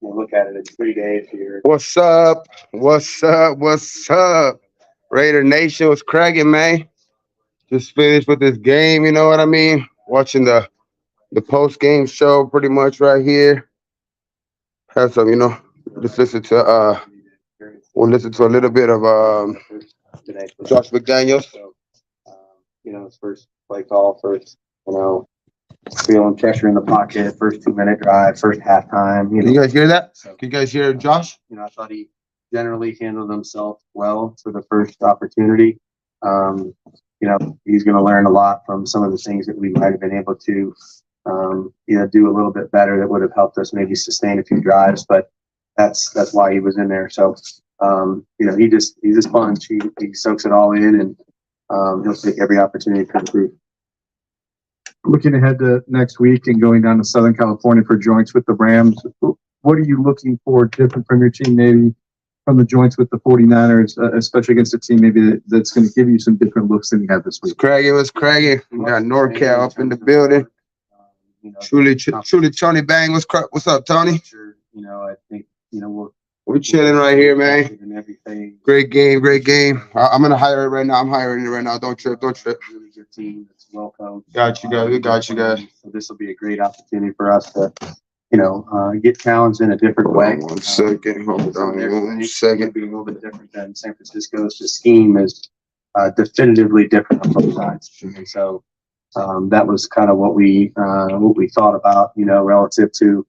we'll look at it in 3 days here. What's up? What's up? What's up? Raider Nation was cracking, man. Just finished with this game, you know what I mean? Watching the post game show pretty much right here. Have some, just listen to we'll listen to a little bit of Today, Josh McDaniels. so his first play call, first feeling pressure in the pocket, first 2 minute drive, first halftime. Can you guys hear that? So Can you guys hear Josh? I thought he generally handled himself well for the first opportunity. Um, he's going to learn a lot from some of the things that we might have been able to, do a little bit better that would have helped us maybe sustain a few drives. But that's why he was in there. So, he's a sponge. He soaks it all in, and he'll take every opportunity to improve. Looking ahead to next week and going down to Southern California for joints with the Rams, what are you looking for different from your team, maybe from the joints with the 49ers, especially against a team maybe that's going to give you some different looks than you have this week? What's cracking? We got NorCal up in the building. Truly, Tony Bang. What's up, Tony? I think We're chilling right here, man. Great game. I'm gonna hire it right now. I'm hiring it right now. Don't trip. Really good team that's well coached. Got you guys. We got you guys. So this will be a great opportunity for us to, get challenged in a different way. One second. Hold on. 1 second. Be a little bit different than San Francisco's. The scheme is definitively different on both sides, and so that was kind of what we thought about, relative to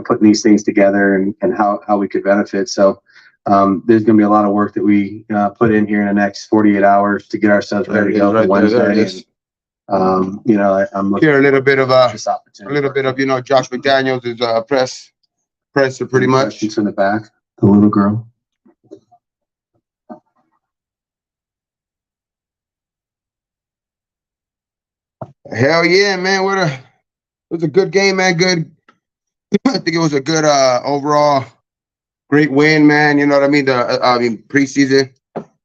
putting these things together and how we could benefit. So there's going to be a lot of work that we put in here in the next 48 hours to get ourselves ready to go for Wednesday. I'm looking Here a little bit of this opportunity. Josh McDaniels is presser pretty much. She's in the back, the little girl. Hell yeah, man! It was a good game, man. Good. I think it was a good overall great win, man. You know what I mean? Preseason.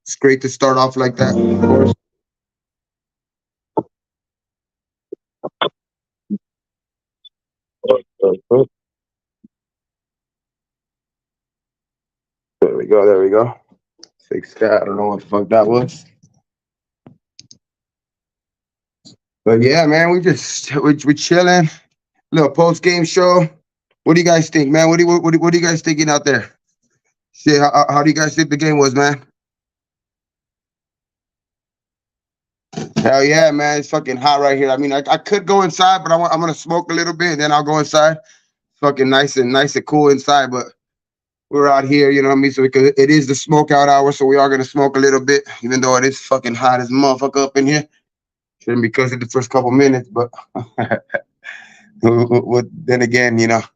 It's great to start off like that, of course. There we go. Fix that. I don't know what the fuck that was. But yeah, man, we chilling. Little post game show. What do you guys think, man? What are you guys thinking out there? Shit, how do you guys think the game was, man? Hell yeah, man! It's fucking hot right here. I mean, I could go inside, but I'm gonna smoke a little bit, and then I'll go inside. Fucking nice and cool inside, but we're out here, you know what I mean? So because it is the smokeout hour, so we are gonna smoke a little bit, even though it is fucking hot as motherfucker up in here. Shouldn't be because of the first couple minutes, but then again, this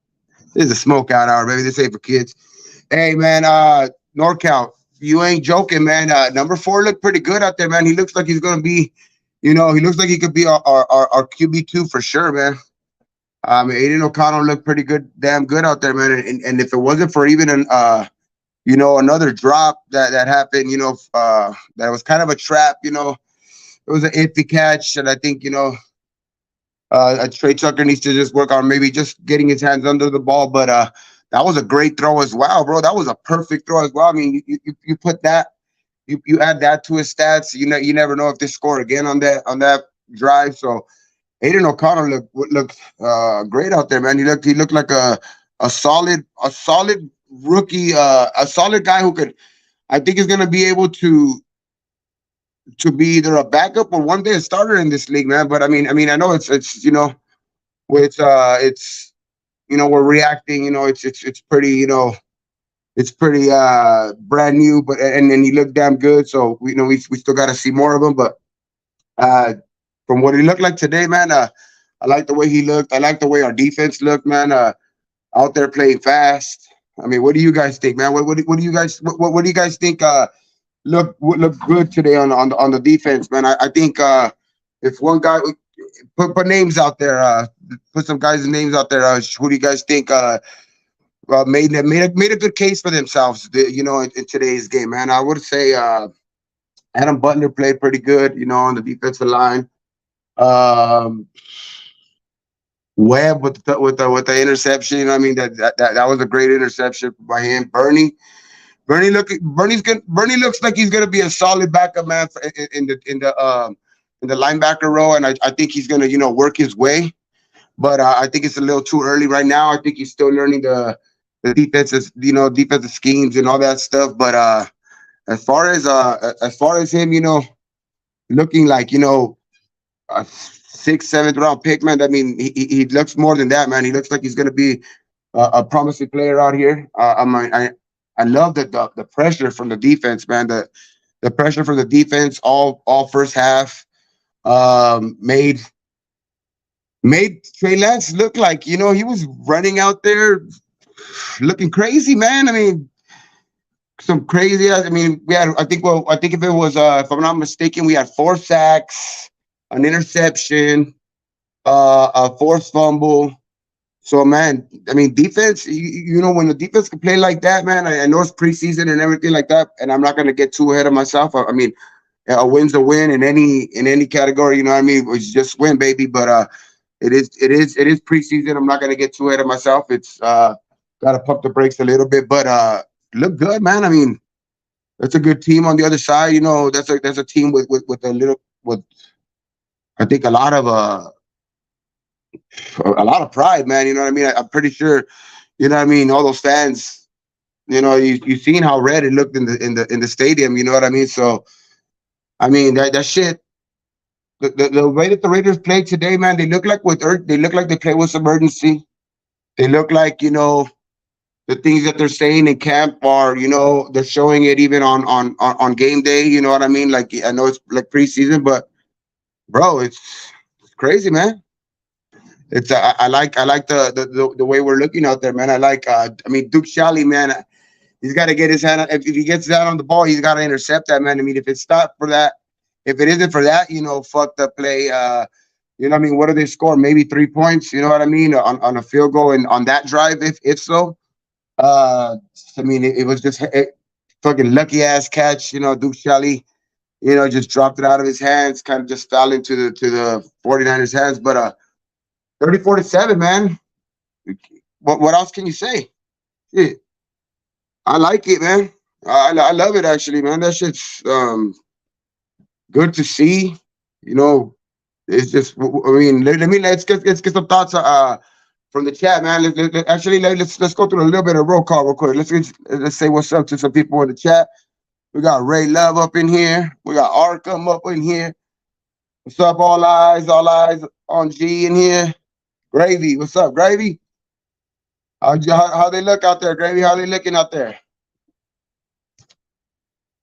is a smokeout hour, baby. This ain't for kids. Hey, man, NorCal, you ain't joking, man. Number 4 looked pretty good out there, man. He looks like he's gonna be, he looks like he could be our QB2 for sure, man. Aiden O'Connell looked pretty good, damn good out there, man. And if it wasn't for even another drop that happened, that was kind of a trap, it was an iffy catch, and I think Trey Tucker needs to just work on maybe just getting his hands under the ball. But that was a great throw as well, bro. That was a perfect throw as well. I mean, you put that, you add that to his stats. You never know if they score again on that drive. So Aiden O'Connell looked great out there, man. He looked like a solid rookie, a solid guy who could. I think is going to be able to be either a backup or one day a starter in this league, man. But I mean, I know it's we're reacting, it's pretty, it's pretty brand new, but and he looked damn good. So we still got to see more of him. But from what he looked like today, man, I like the way he looked. I like the way our defense looked, man. Out there playing fast. I mean, what do you guys think, man? What do you guys think? Look good today on the defense, man. I think if one guy put names out there, put some guys' names out there. Who do you guys think made a good case for themselves? In today's game, man. I would say Adam Butler played pretty good, on the defensive line. Webb with the interception. You know what I mean? That was a great interception by him. Bernie looks like he's gonna be a solid backup man in the linebacker role, and I think he's gonna work his way. But I think it's a little too early right now. I think he's still learning the defensive schemes and all that stuff. But as far as him, looking like a sixth, seventh round pick, man. I mean, he looks more than that, man. He looks like he's gonna be a promising player out here. I love the pressure from the defense, man. The pressure from the defense all first half made Trey Lance look like he was running out there looking crazy, man. I mean, some crazy. I mean, we had. I think if it was, if I'm not mistaken, we had 4 sacks, an interception, a forced fumble. So, man, I mean, defense. When the defense can play like that, man. I know it's preseason and everything like that, and I'm not going to get too ahead of myself. I mean, a win's a win in any category. You know what I mean? It's just win, baby. But it is preseason. I'm not going to get too ahead of myself. It's got to pump the brakes a little bit, but look good, man. I mean, that's a good team on the other side. That's a team with I think a lot of pride, man. You know what I mean? I'm pretty sure, all those fans, you've seen how red it looked in the stadium. You know what I mean? So, I mean that shit. The way that the Raiders played today, man, they look like they play with some urgency. They look like the things that they're saying in camp are they're showing it even on game day. You know what I mean? Like, I know it's like preseason, but bro, it's crazy, man. It's I like the way we're looking out there, man. I mean, Duke Shelley, man. He's got to get his hand. If he gets down on the ball, he's got to intercept that, man. I mean, if it isn't for that, fuck the play. You know what I mean? What do they score? Maybe 3 points. You know what I mean? On a field goal and on that drive, if so. I mean, it was just a fucking lucky ass catch. Duke Shelley, just dropped it out of his hands, kind of just fell into the 49ers hands. But 34-7, man. What else can you say? Shit. I like it, man. I love it, actually, man. That shit's good to see. It's just. I mean, let's get some thoughts from the chat, man. Let's go through a little bit of roll call real quick. Let's say what's up to some people in the chat. We got Ray Love up in here. We got Arkham up in here. What's up, all eyes on G in here. Gravy, what's up, Gravy? How they look out there, Gravy? How they looking out there?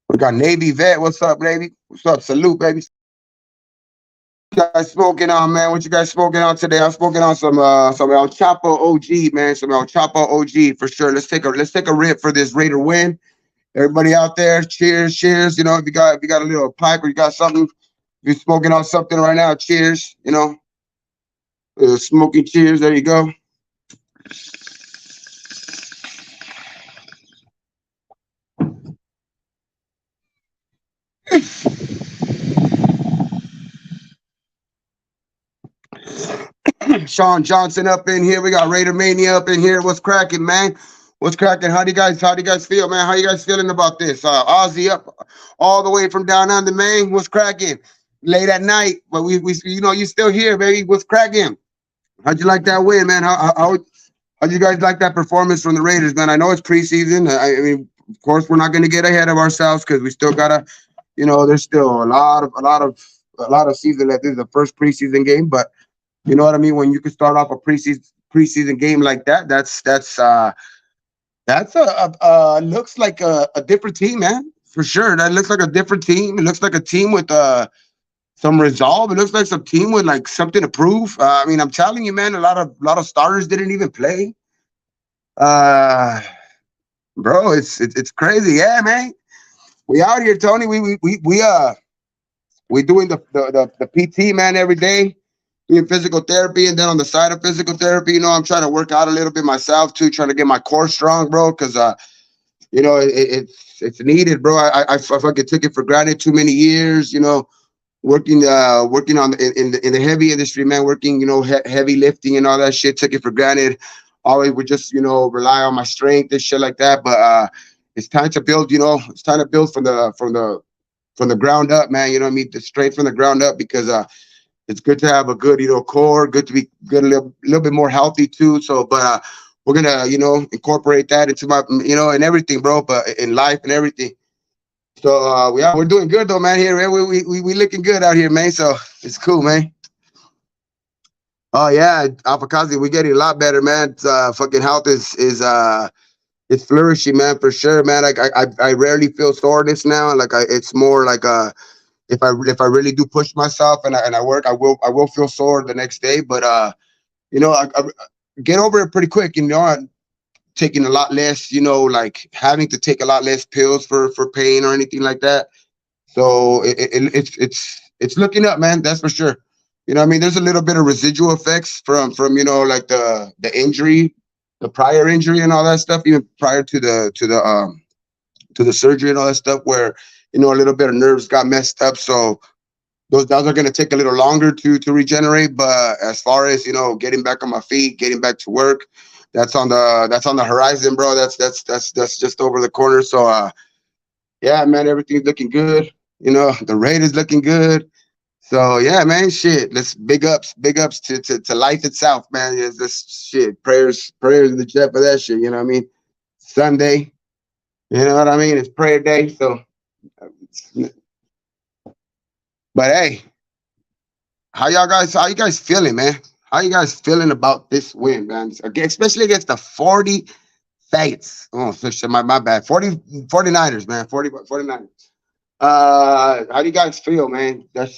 We got Navy Vet. What's up, Navy? What's up? Salute, baby. What you guys smoking on, man? What you guys smoking on today? I'm smoking on some El Chapo OG, man. Some El Chapo OG for sure. Let's take a rip for this Raider win. Everybody out there, cheers. If you got a little pipe or you got something, if you're smoking on something right now, cheers. Smoking cheers. There you go. Sean Johnson up in here. We got Raider Mania up in here. What's cracking, man? What's cracking? How do you guys feel, man? How you guys feeling about this? Ozzy up all the way from down under, man. What's cracking? Late at night, but we you still here, baby. What's cracking? How'd you like that win, man? How'd you guys like that performance from the Raiders, man? I know it's preseason. I mean, of course, we're not going to get ahead of ourselves because we still gotta, there's still a lot of season left. This is the first preseason game, but you know what I mean. When you can start off a preseason game like that, that's looks like a different team, man, for sure. That looks like a different team. It looks like a team with some resolve. It looks like some team with like something to prove. I mean, I'm telling you, man, a lot of starters didn't even play. Bro, it's crazy. Yeah, man. We out here, Tony. We doing the PT, man, every day. Doing physical therapy, and then on the side of physical therapy, I'm trying to work out a little bit myself too, trying to get my core strong, bro. Because it's needed, bro. I fucking took it for granted too many years. working on in the heavy industry, man, working, heavy lifting and all that shit, took it for granted. Always would just, rely on my strength and shit like that. But it's time to build, it's time to build from the ground up, man. You know what I mean? Straight from the ground up, because it's good to have a good, core, good to be good, a little bit more healthy too. So, but we're gonna, incorporate that into my, and everything, bro, but in life and everything. So we're doing good though, man. Here, man. We looking good out here, man. So it's cool, man. Oh yeah, Alpakazi, we're getting a lot better, man. Fucking health is it's flourishing, man, for sure, man. Like I rarely feel soreness now. Like it's more like if I really do push myself and I work, I will feel sore the next day. But I get over it pretty quick. I'm taking a lot less, like having to take a lot less pills for pain or anything like that. So it's looking up, man. That's for sure. You know what I mean? There's a little bit of residual effects from like the injury, the prior injury and all that stuff, even prior to the surgery and all that stuff, where a little bit of nerves got messed up. So those are going to take a little longer to regenerate. But as far as getting back on my feet, getting back to work, that's on the horizon, bro. That's just over the corner. So yeah, man, everything's looking good. The rate is looking good. So yeah, man, shit. Let's big ups to life itself, man. It's this shit. Prayers in the chat for that shit. You know what I mean? Sunday. You know what I mean? It's prayer day. So, but hey, how you guys feeling, man? How you guys feeling about this win, man? Again, especially against the 40 Fates. Oh, shit, my bad. 49ers, man. 49ers. How do you guys feel, man? I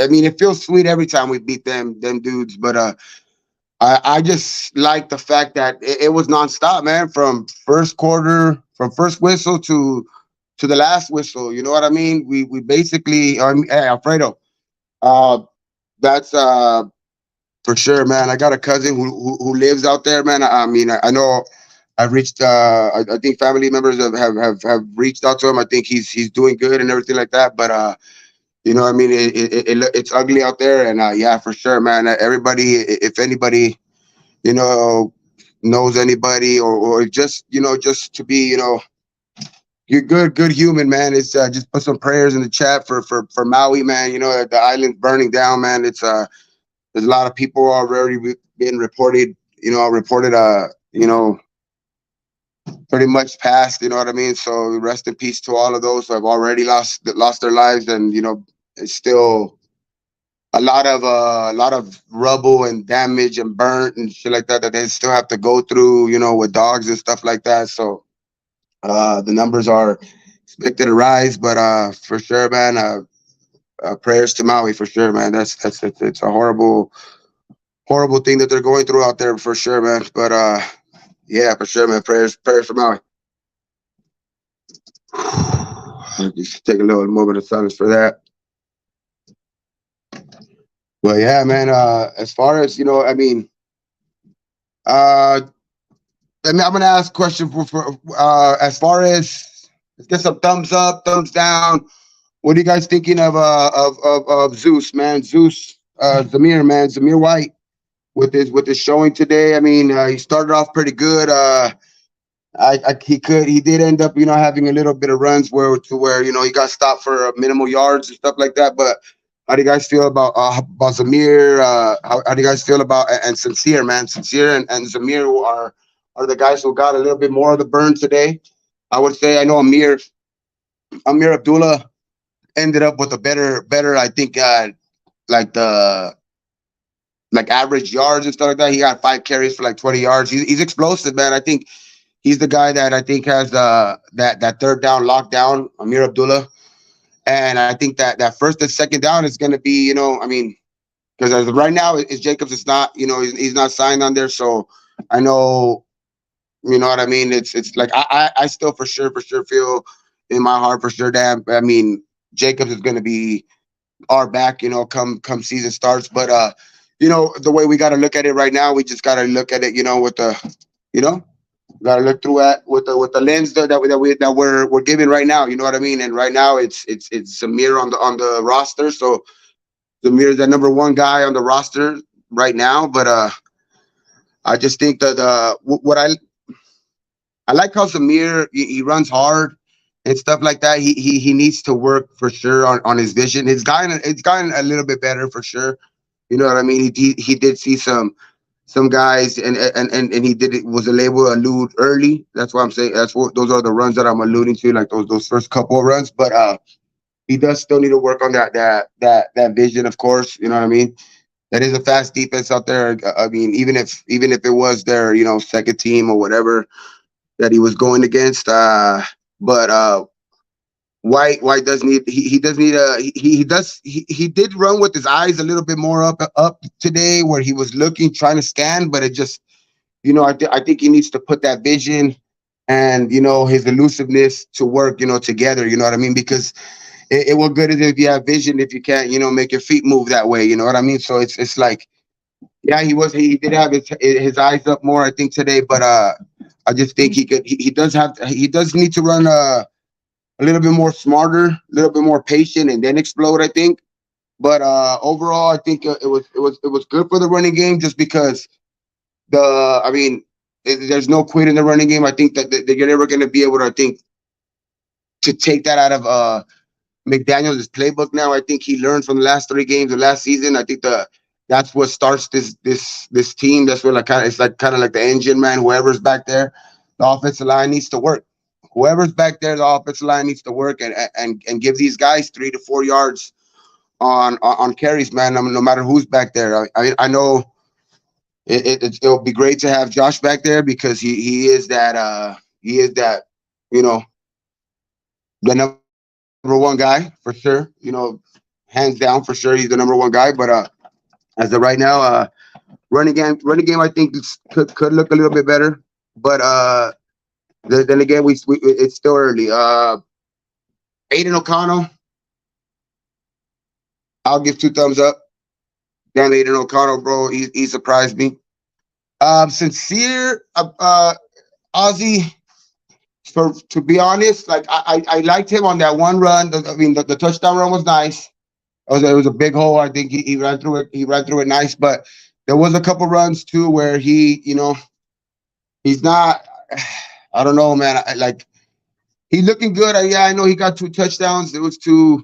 mean, it feels sweet every time we beat them dudes, but I just like the fact that it was nonstop, man, from first whistle to the last whistle. You know what I mean? We basically, hey, Alfredo, uh, that's for sure, man. I got a cousin who lives out there, man. I mean, I know I've reached. I think family members have reached out to him. I think he's doing good and everything like that. But I mean, it's ugly out there, and yeah, for sure, man. Everybody, if anybody, you know, knows anybody, or just to be, you're good human, man. It's just put some prayers in the chat for Maui, man. The island's burning down, man. It's there's a lot of people already being reported, pretty much passed. You know what I mean? So rest in peace to all of those who have already lost their lives, and it's still a lot of rubble and damage and burnt and shit like that they still have to go through, with dogs and stuff like that. So the numbers are expected to rise, but for sure, man. Prayers to Maui for sure, man. It's a horrible thing that they're going through out there for sure, man. But yeah, for sure, man. Prayers for Maui. Just take a little moment of silence for that. But yeah, man. As far as I'm gonna ask a question for as far as, let's get some thumbs up, thumbs down. What are you guys thinking of Zeus, man? Zeus, Zamir, man, Zamir White with his showing today. I mean, he started off pretty good. He did end up, having a little bit of runs where he got stopped for minimal yards and stuff like that. But how do you guys feel about Zamir? How do you guys feel about and Sincere, man? Sincere and Zamir are the guys who got a little bit more of the burn today. I would say. I know Amir Abdullah ended up with a better, I think, like the average yards and stuff like that. He got 5 carries for like 20 yards. He's explosive, man. I think he's the guy that I think has that third down lockdown, Amir Abdullah. And I think that first and second down is going to be, I mean, because as of right now, is Jacobs is not, he's not signed on there. So I know, you know what I mean? It's like I still for sure feel in my heart for sure, damn. I mean, Jacobs is going to be our back, come season starts. But the way we got to look at it right now, we just got to look at it, with the, gotta look through at with the lens that we're giving right now. You know what I mean? And right now it's Zamir on the roster. So Zamir is the number one guy on the roster right now. But I just think that what I like how Samir he runs hard and stuff like that. He needs to work for sure on his vision. It's gotten a little bit better for sure. You know what I mean? He did see some guys and he did it was a label allude early. That's what I'm saying. Those are the runs that I'm alluding to, like those first couple of runs. But he does still need to work on that vision, of course. You know what I mean? That is a fast defense out there. I mean, even if it was their second team or whatever that he was going against. But White does need he does need he did run with his eyes a little bit more up today where he was looking trying to scan, but it just I think he needs to put that vision and his elusiveness to work together. You know what I mean? Because what good is it if you have vision if you can't make your feet move that way? You know what I mean? So it's like yeah, he did have his eyes up more, I think, today, but I just think he does need to run a little bit more smarter, a little bit more patient, and then explode, I think. But overall, I think it was good for the running game just because there's no quit in the running game. I think that you're never going to be able to, I think, to take that out of McDaniel's playbook now. I think he learned from the last 3 games of last season. I think that's what starts this team. That's what it's kind of like the engine, man. Whoever's back there, the offensive line needs to work. Whoever's back there, the offensive line needs to work and give these guys 3 to 4 yards on carries, man. I mean, no matter who's back there. I know it'll be great to have Josh back there because he is that the number one guy for sure. Hands down for sure, he's the number one guy. But as of right now, running game, I think could look a little bit better. But then again, it's still early. Aiden O'Connell, I'll give 2 thumbs up. Damn, Aiden O'Connell, bro, he surprised me. Sincere, Ozzy. To be honest, like I liked him on that one run. I mean, the touchdown run was nice. It was a big hole. I think he ran through it. He ran through it nice. But there was a couple runs too where he's not. I don't know, man. He's looking good. I know he got 2 touchdowns. It was a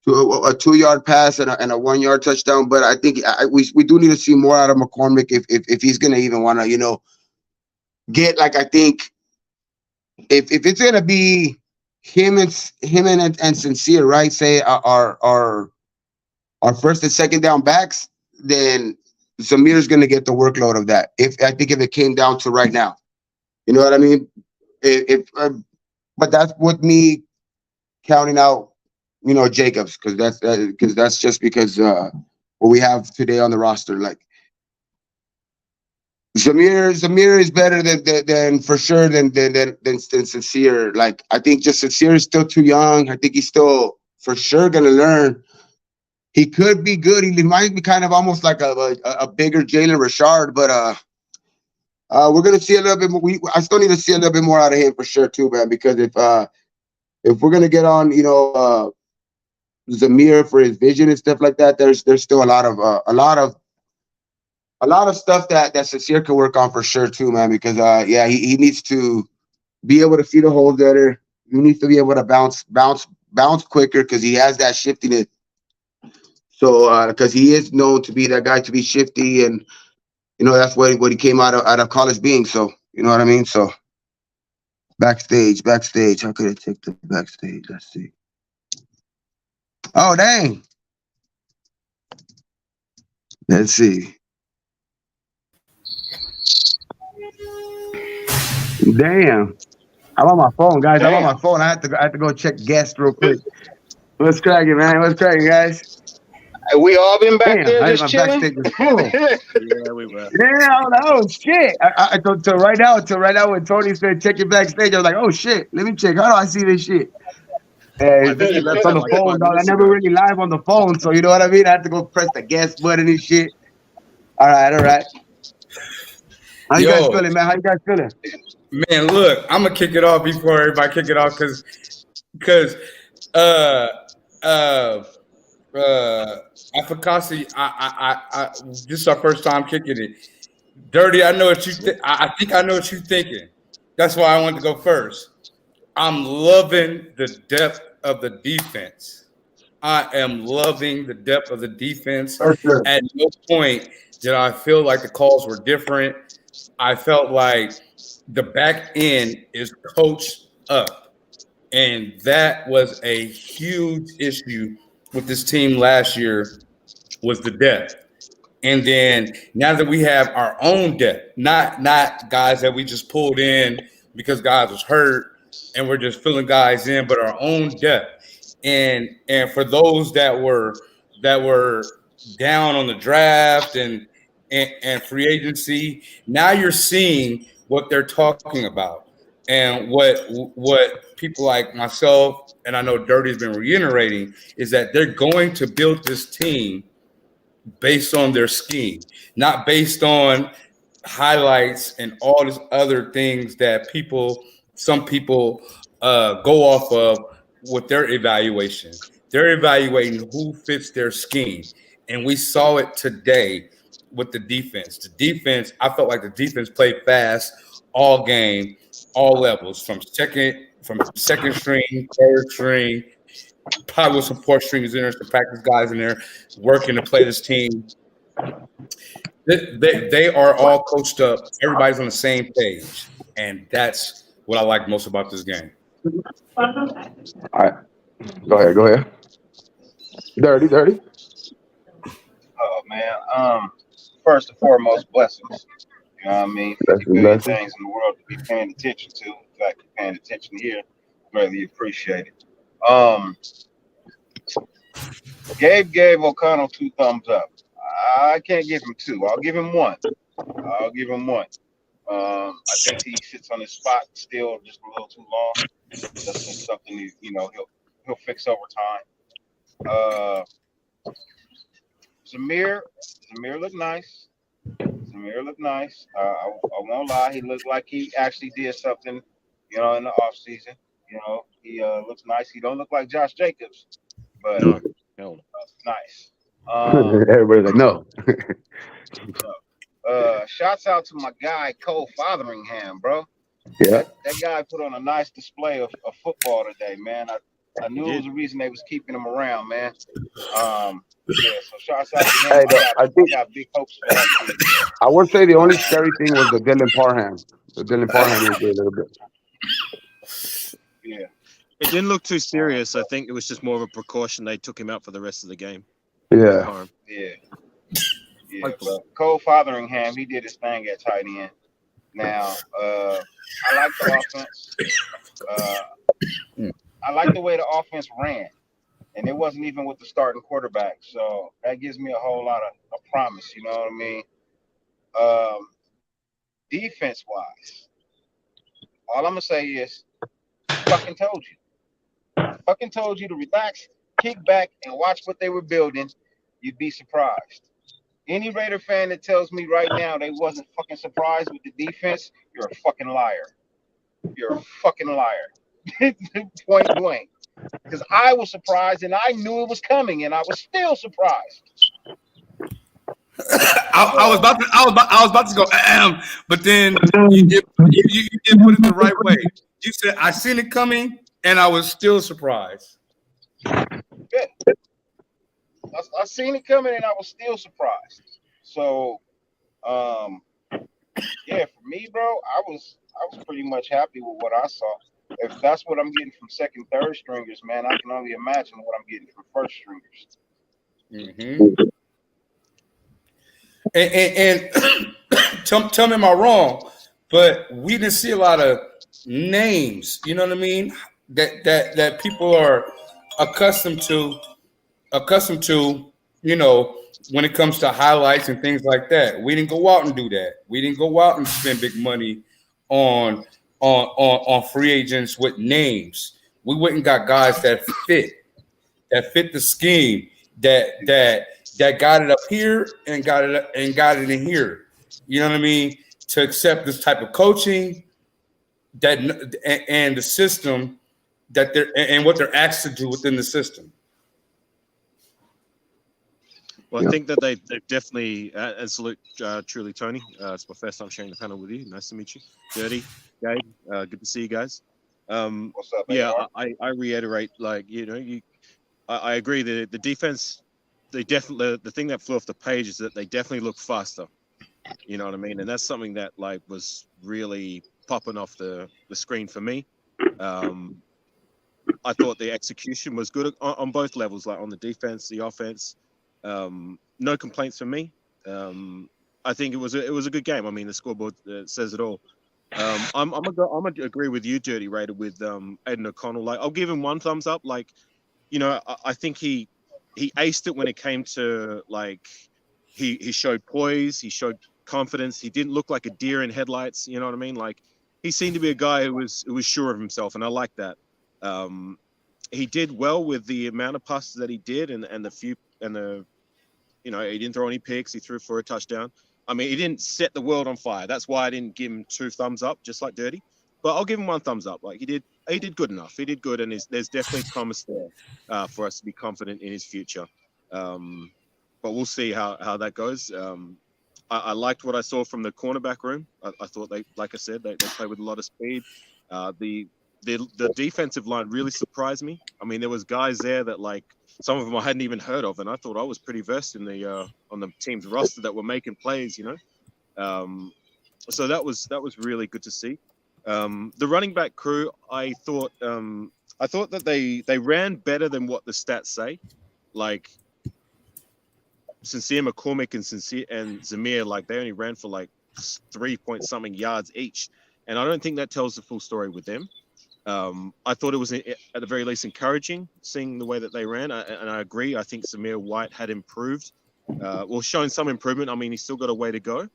2-yard pass and a 1-yard touchdown. But I think we do need to see more out of McCormick if he's gonna even want to get I think. If it's gonna be him and Sincere, right? Say our first and second down backs, then Zamir's gonna get the workload of that. If it came down to right now, you know what I mean? But that's with me counting out, Jacobs because that's just because what we have today on the roster, like. Zamir is better than for sure than Sincere. Like I think just Sincere is still too young. I think he's still for sure gonna learn. He could be good. He reminds me kind of almost like a bigger Jalen Richard, but we're gonna see a little bit more. I still need to see a little bit more out of him for sure too, man. Because if we're gonna get on, Zamir for his vision and stuff like that, there's still a lot of stuff that Sincere can work on for sure too, man. Because he needs to be able to see the holes better. He needs to be able to bounce quicker because he has that shiftiness. So because he is known to be that guy to be shifty, and that's what he came out of college being. So you know what I mean. So backstage. How could I take the backstage? Let's see. Oh dang. Let's see. Damn. I'm on my phone, guys. I'm on my phone. I have to go check guests real quick. What's cracking, man? What's cracking, guys? We all been back there just chilling. Yeah, we were. Yeah, I was like, oh shit. I till right now when Tony said check your backstage, I was like, oh shit, let me check. How do I see this shit? It's on the phone, dog. I never really live on the phone, so you know what I mean? I had to go press the guest button and shit. All right. How you guys feeling, man? How you guys feeling? Man, look, I'm gonna kick it off before everybody kick it off because uh uh Afakasi, this is our first time kicking it. Dirty, I know what you I think I know what you're thinking. That's why I wanted to go first. I'm loving the depth of the defense. I am loving the depth of the defense. At no point did I feel like the calls were different. I felt like the back end is coached up. And that was a huge issue with this team last year was the depth. And then now that we have our own depth, not guys that we just pulled in because guys was hurt and we're just filling guys in, but our own depth. And for those that were down on the draft and free agency, now you're seeing what they're talking about and what people like myself and I know Dirty's been reiterating is that they're going to build this team based on their scheme, not based on highlights and all these other things that some people go off of with their evaluation. They're evaluating who fits their scheme. And we saw it today with the defense. The defense, I felt like the defense played fast all game, all levels, from second string, third string, probably with some fourth stringers in there, some practice guys in there working to play this team. They are all coached up. Everybody's on the same page. And that's what I like most about this game. All right. Go ahead. Dirty. Oh man. First and foremost, blessings. You know what I mean? 50 billion things in the world to be paying attention to. In fact, you're paying attention here. Greatly appreciated. Gabe gave O'Connell 2 thumbs up. I can't give him 2. I'll give him 1. I think he sits on his spot still just a little too long. That's just something he'll fix over time. Zamir looked nice. I won't lie. He looked like he actually did something, in the off season. He looks nice. He don't look like Josh Jacobs, but nice. Everybody's like, no. Shouts out to my guy Cole Fotheringham, bro. Yeah. That guy put on a nice display of football today, man. I knew it was the reason they was keeping him around, man. So shouts out to him. I got big hopes for that team. I would say the only scary thing was the Dylan Parham. The Dylan Parham was there a little bit. Yeah. It didn't look too serious. I think it was just more of a precaution. They took him out for the rest of the game. Yeah. But Cole Fotheringham, he did his thing at tight end. Now, I like the offense. I like the way the offense ran. And it wasn't even with the starting quarterback. So that gives me a whole lot of promise, you know what I mean? Defense-wise, all I'm going to say is, fucking told you to relax, kick back, and watch what they were building. You'd be surprised. Any Raider fan that tells me right now they wasn't fucking surprised with the defense, you're a fucking liar. You're a fucking liar. Point blank. Because I was surprised and I knew it was coming and I was still surprised. I was about to go, but then you did put it the right way. You said I seen it coming and I was still surprised. Good. I seen it coming and I was still surprised. So, for me, bro, I was pretty much happy with what I saw. If that's what I'm getting from second, third stringers, man, I can only imagine what I'm getting from first stringers. Mm-hmm. And tell me am I wrong, but we didn't see a lot of names, you know what I mean? That people are accustomed to, when it comes to highlights and things like that. We didn't go out and do that. We didn't go out and spend big money on free agents with names. We went and got guys that fit the scheme, that got it up here and got it in here. You know what I mean? To accept this type of coaching that and the system that they're and what they're asked to do within the system. Well, Yeah. I think that they've definitely, and salute truly, Tony. It's my first time sharing the panel with you. Nice to meet you. Dirty, Gabe, good to see you guys. What's up, Yeah, AR? I reiterate, like, I agree. The defense, they definitely, the thing that flew off the page is that they definitely look faster. You know what I mean? And that's something that like was really popping off the screen for me. I thought the execution was good on both levels, like on the defense, the offense. No complaints from me. I think it was a good game. I mean, the scoreboard says it all. I'm gonna agree with you, Dirty Raider, with Aiden O'Connell. Like, I'll give him 1 thumbs up. Like, I think he aced it when it came to like he showed poise, he showed confidence. He didn't look like a deer in headlights. You know what I mean? Like, he seemed to be a guy who was sure of himself, and I like that. He did well with the amount of passes that he did, and he didn't throw any picks. He threw for a touchdown. I mean, he didn't set the world on fire. That's why I didn't give him 2 thumbs up, just like Dirty. But I'll give him 1 thumbs up. Like, he did good enough. He did good, and there's definitely promise there for us to be confident in his future. But we'll see how that goes. I liked what I saw from the cornerback room. I thought they played with a lot of speed. The defensive line really surprised me. I mean, there was guys there that, like, some of them I hadn't even heard of, and I thought I was pretty versed in the on the team's roster that were making plays. So that was really good to see. The running back crew, I thought that they ran better than what the stats say. Like, Sincere McCormick and Zamir, like, they only ran for like 3-point-something yards each, and I don't think that tells the full story with them. I thought it was at the very least encouraging seeing the way that they ran, and I agree. I think Zamir White had improved, shown some improvement. I mean, he's still got a way to go.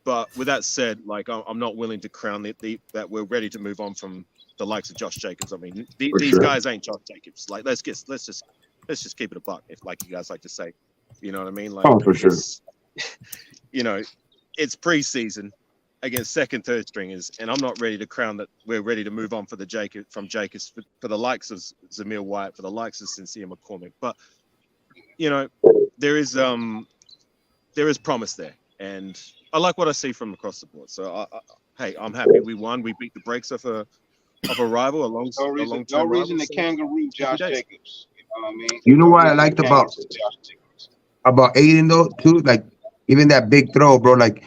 But with that said, like, I'm not willing to crown that we're ready to move on from the likes of Josh Jacobs. I mean, these guys ain't Josh Jacobs. Like, let's just keep it a buck, if, like, you guys like to say. You know what I mean? Like, for sure. It's preseason against second, third stringers, and I'm not ready to crown that we're ready to move on from Jacobs for the likes of Zamir White, for the likes of Sincere McCormick. But there is promise there, and I like what I see from across the board. So hey, I'm happy we won. We beat the brakes off a rival No reason to kangaroo Josh Jacobs. You know what I mean? You know what I liked about Aiden though too? Like, even that big throw, bro. Like,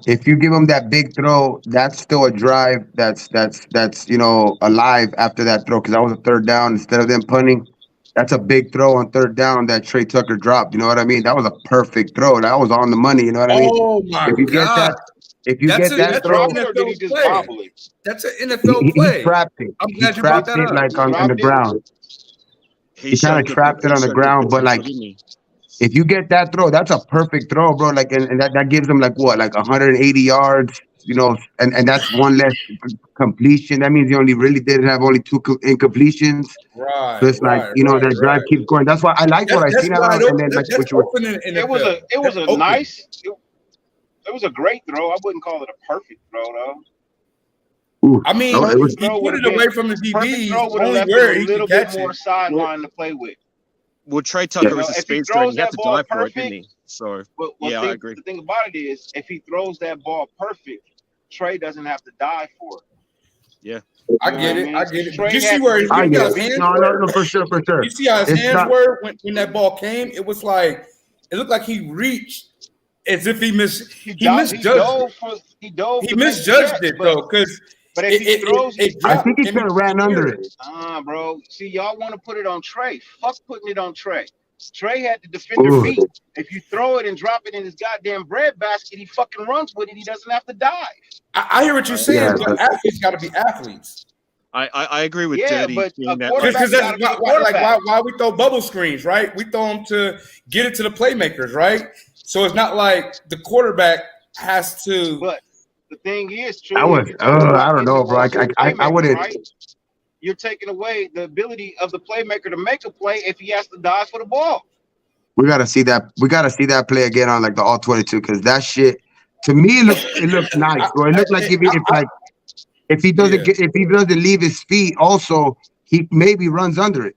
if you give him that big throw, that's still a drive that's alive after that throw, because that was a 3rd down instead of them punting. That's a big throw on 3rd down that Trey Tucker dropped. You know what I mean? That was a perfect throw. That was on the money. You know what I mean? Oh my If you God! get that throw, or did he just bobble it? That's an NFL play. He trapped it. I'm He glad you brought trapped that it up. like on the ground. He kind of trapped it on the ground, but like, if you get that throw, that's a perfect throw, bro. Like, and that gives him like 180 yards, and that's one less completion. That means he didn't have only 2 incompletions. Right. So it's that drive keeps going. That's why I like what I seen out of him. And then, like, that's open in the NFL. It was a great throw. I wouldn't call it a perfect throw though. I mean, he put it away from the DBs. Only where he could catch more sideline to play with. Well, Trey Tucker was a speedster, and he had to dive for it, didn't he? So, I agree. The thing about it is, if he throws that ball perfect, Trey doesn't have to dive for it. Yeah. I get it. Trey You see where his hands were? No, for sure. You see how his hands were when that ball came? It was like, it looked like he reached as if he misjudged it though, because but if he throws it, I think he could have ran under it. Bro. See, y'all want to put it on Trey. Fuck putting it on Trey. Trey had the defender beat. If you throw it and drop it in his goddamn bread basket, he fucking runs with it. He doesn't have to dive. I hear what you're saying, but athletes got to be athletes. I agree with Dirty. But because that's why we throw bubble screens, right? We throw them to get it to the playmakers, right? So it's not like the quarterback has to. But the thing is, I don't know, bro. I wouldn't. Right? You're taking away the ability of the playmaker to make a play if he has to dive for the ball. We gotta see that. We gotta see that play again on like the all 22, because that shit, to me, it looked nice, bro. It looked like if If he doesn't Yeah. get, if he doesn't leave his feet, also he maybe runs under it.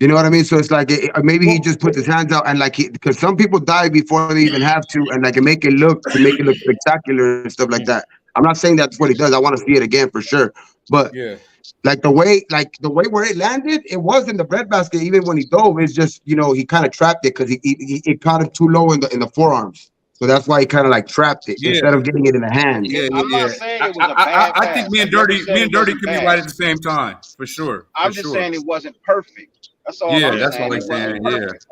You know what I mean? So it's like maybe he just puts his hands out and like because some people die before they even have to, and like make it look spectacular and stuff like that. I'm not saying that's what he does. I want to see it again for sure, but Yeah. like the way where it landed, it was in the breadbasket. Even when he dove, it's just he kind of trapped it because he caught it too low in the forearms. So that's why he kind of like trapped it Yeah. instead of getting it in the hands. Yeah, I'm yeah. not saying it was a bad I pass. think me and I never Dirty, said me it and Dirty wasn't can be bad. right at the same time, for sure. I'm For just sure. saying it wasn't perfect. That's all Yeah, I'm that's saying. all It he's wasn't saying. Yeah, perfect.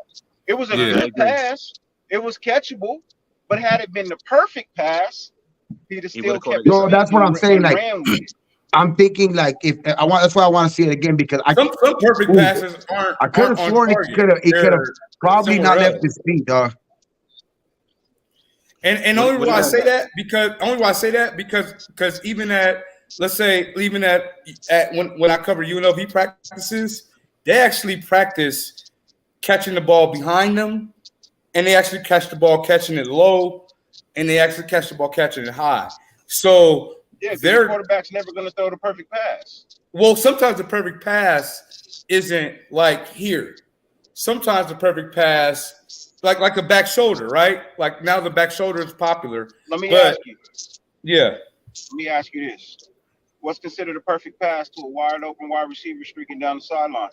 It was a yeah. I good agree. pass. It was catchable, but had it been the perfect pass, he'd have He still would've caught kept it his No, feet that's what I'm saying. and Like ran with it. I'm thinking, like if I want, that's why I want to see it again because Some perfect ooh, passes I could have aren't on sworn target. he could have They're probably somewhere not left else. his feet, dog. And What- only what why I about say that because even at let's say even at when I cover UNLV practices, they actually practice catching the ball behind them, and they actually catch the ball catching it low, and they actually catch the ball catching it high. So Yeah, because the they're quarterback's never going to throw the perfect pass. well, sometimes the perfect pass isn't like here. Sometimes the perfect pass, like a back shoulder, right? Like now the back shoulder is popular, Let me but ask you. yeah, Let me ask you this: what's considered a perfect pass to a wide open wide receiver streaking down the sideline?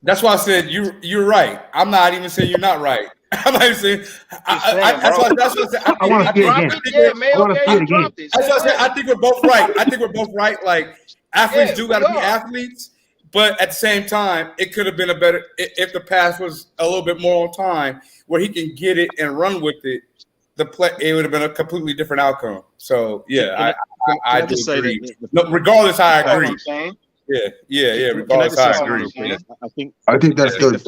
that's why I said you're right. I'm not even saying you're not right. I'm not even saying. That's bro. why I said I want to see it Dropped again. it, yeah, man. I want to Okay, see it you again. dropped it. That's Say what I said. less. I think we're both right. I think we're both right. Like athletes Yeah, do we got to be are. athletes, but at the same time, it could have been a better if the pass was a little bit more on time, where he can get it and run with it. The play it would have been a completely different outcome. So yeah, Can I I do just say agree. that No, regardless, I That's all agree. I'm saying. Yeah. can I Regardless, just say I something agree. real quick? I think that's I think good.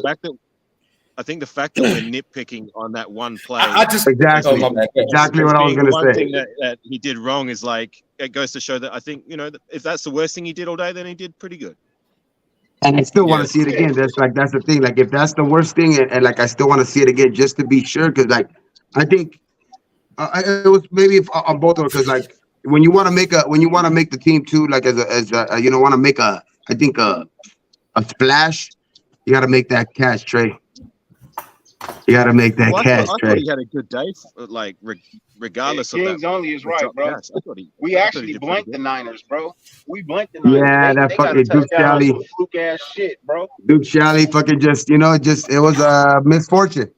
the fact that we're nitpicking on that one play. I just Exactly. oh, my bad. Exactly what I was being gonna the one say. thing that he did wrong is like it goes to show that I think if that's the worst thing he did all day, then he did pretty good. And I still want Yeah. to see it again. That's the thing. Like if that's the worst thing, and like I still want to see it again just to be sure, because like I think it was maybe on both of them. Because like when you want to make the team too, like as a want to make a splash, you got to make that catch, Trey. You got to make that Well, catch, I Trey. thought he had a good day, like regardless of that. Kings only is right, drop bro. pass. I thought he We actually did pretty blanked the good. Niners, bro. We blanked the Niners. Yeah, that They got a fucking Duke touchdown on Shalley. some fluke ass shit, bro. Duke Shalley fucking just it was a misfortune.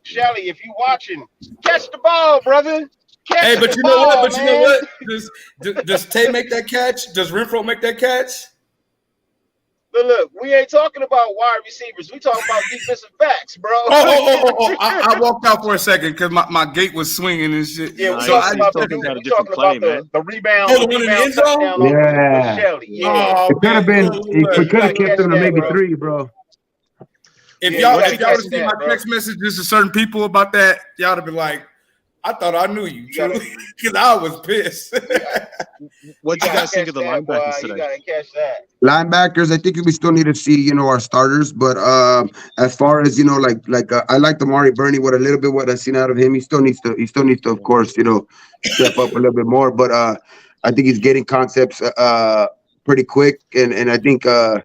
Shelly, if you watching, catch the ball, brother. Catch Hey, but the you know ball, what? But man. you know what? Does Tay make that catch? Does Renfro make that catch? Look, we ain't talking about wide receivers. We talking about defensive backs, bro. I walked out for a second because my gate was swinging and shit. Yeah, Nah, we So talking he's about the talking dude. about a We different talking play, about man. the rebound, Oh, the one in the end zone? touchdown Yeah. off Shelly. Yeah. Oh, It could have man, been. look. We could have gotta kept catch them to that, maybe bro. 3, bro. If Yeah, y'all you gotta would have catch seen that, my bro. text messages to certain people about that, y'all would have been like, I thought I knew you, You gotta- truly, because I was pissed. What do you guys think of the that, linebackers boy. today? You gotta catch that. Linebackers, I think we still need to see, our starters. But as far as I like Amari Burney. What a little bit what I've seen out of him, he still needs to, of course, step up a little bit more. But I think he's getting concepts pretty quick, and I think for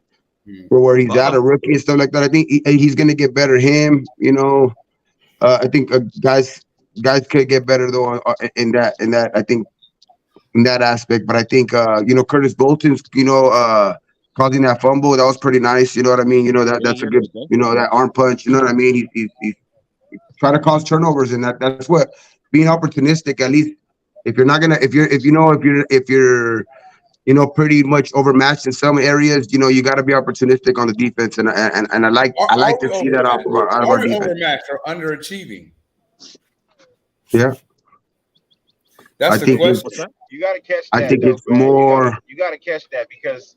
where he's at, a rookie and stuff like that, I think he's gonna get better. I think guys could get better though in that I think. In that aspect, but I think Curtis Bolton's causing that fumble, that was pretty nice. You know what I mean? That's a good that arm punch. You know what I mean? He's trying to cause turnovers, and that's what being opportunistic. At least if you're not gonna if you're pretty much overmatched in some areas, you got to be opportunistic on the defense, and I like to see that out of our defense. Overmatched or underachieving? Yeah, That's the question. What's that? You gotta catch that. I think though, it's man. more. You gotta catch that because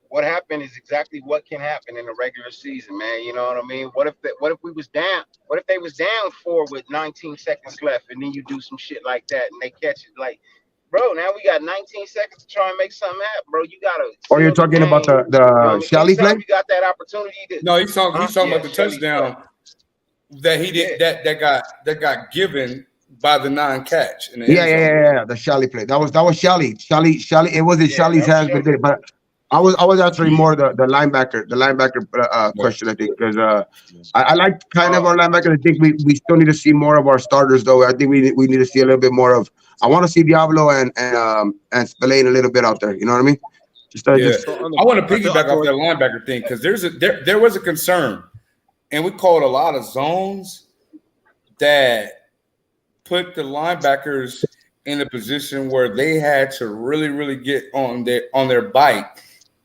what happened is exactly what can happen in the regular season, man. You know what I mean? What if we was down? What if they was down 4 with 19 seconds left, and then you do some shit like that, and they catch it? Like, bro, now we got 19 seconds to try and make something happen, bro. You gotta. Or you're talking about the Shelley play? You got that opportunity to. No, he's talking about the Shelly's touchdown that he did that got given by the non-catch in the Yeah, end yeah, zone. yeah, yeah. The Shally play. That was Shally. Shally. It wasn't Yeah, Shally's that was hands, Shelley. but I was answering more the linebacker Yeah. question. I think because I like kind of Uh, our linebacker. I think we still need to see more of our starters though. I think we need to see a little bit more of. I want to see Diablo and Spillane a little bit out there. You know what I mean? yeah, Just So on I want to I piggyback off thought that linebacker thing because there was a concern, and we called a lot of zones that put the linebackers in a position where they had to really get on their bike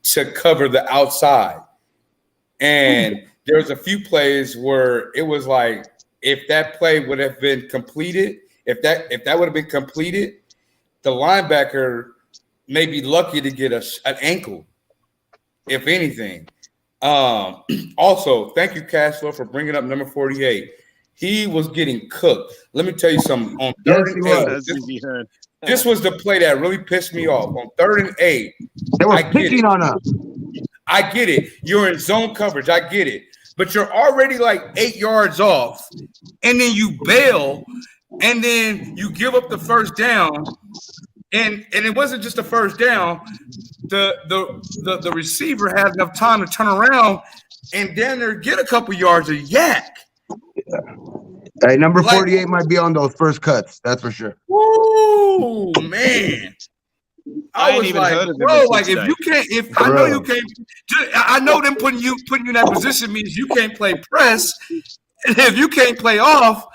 to cover the outside. And there was a few plays where it was like if that play would have been completed, if that would have been completed, the linebacker may be lucky to get an ankle, if anything. Also, thank you, Cashflow, for bringing up number 48. He was getting cooked. Let me tell you something. On third yes, he and was. eight, as easy heard. this was the play that really pissed me off. On 3rd and 8, They were I get picking it. on us. I get it. You're in zone coverage. I get it. But you're already like 8 yards off, and then you bail, and then you give up the first down. And it wasn't just a first down. The receiver had enough time to turn around and then there get a couple yards of yak. Hey, number Like, 48 might be on those first cuts. That's for sure. woo, man. I ain't was even like, heard of him bro, until like if today. you can't, if I know you can't, I know them putting you in that position means you can't play press. And if you can't play off,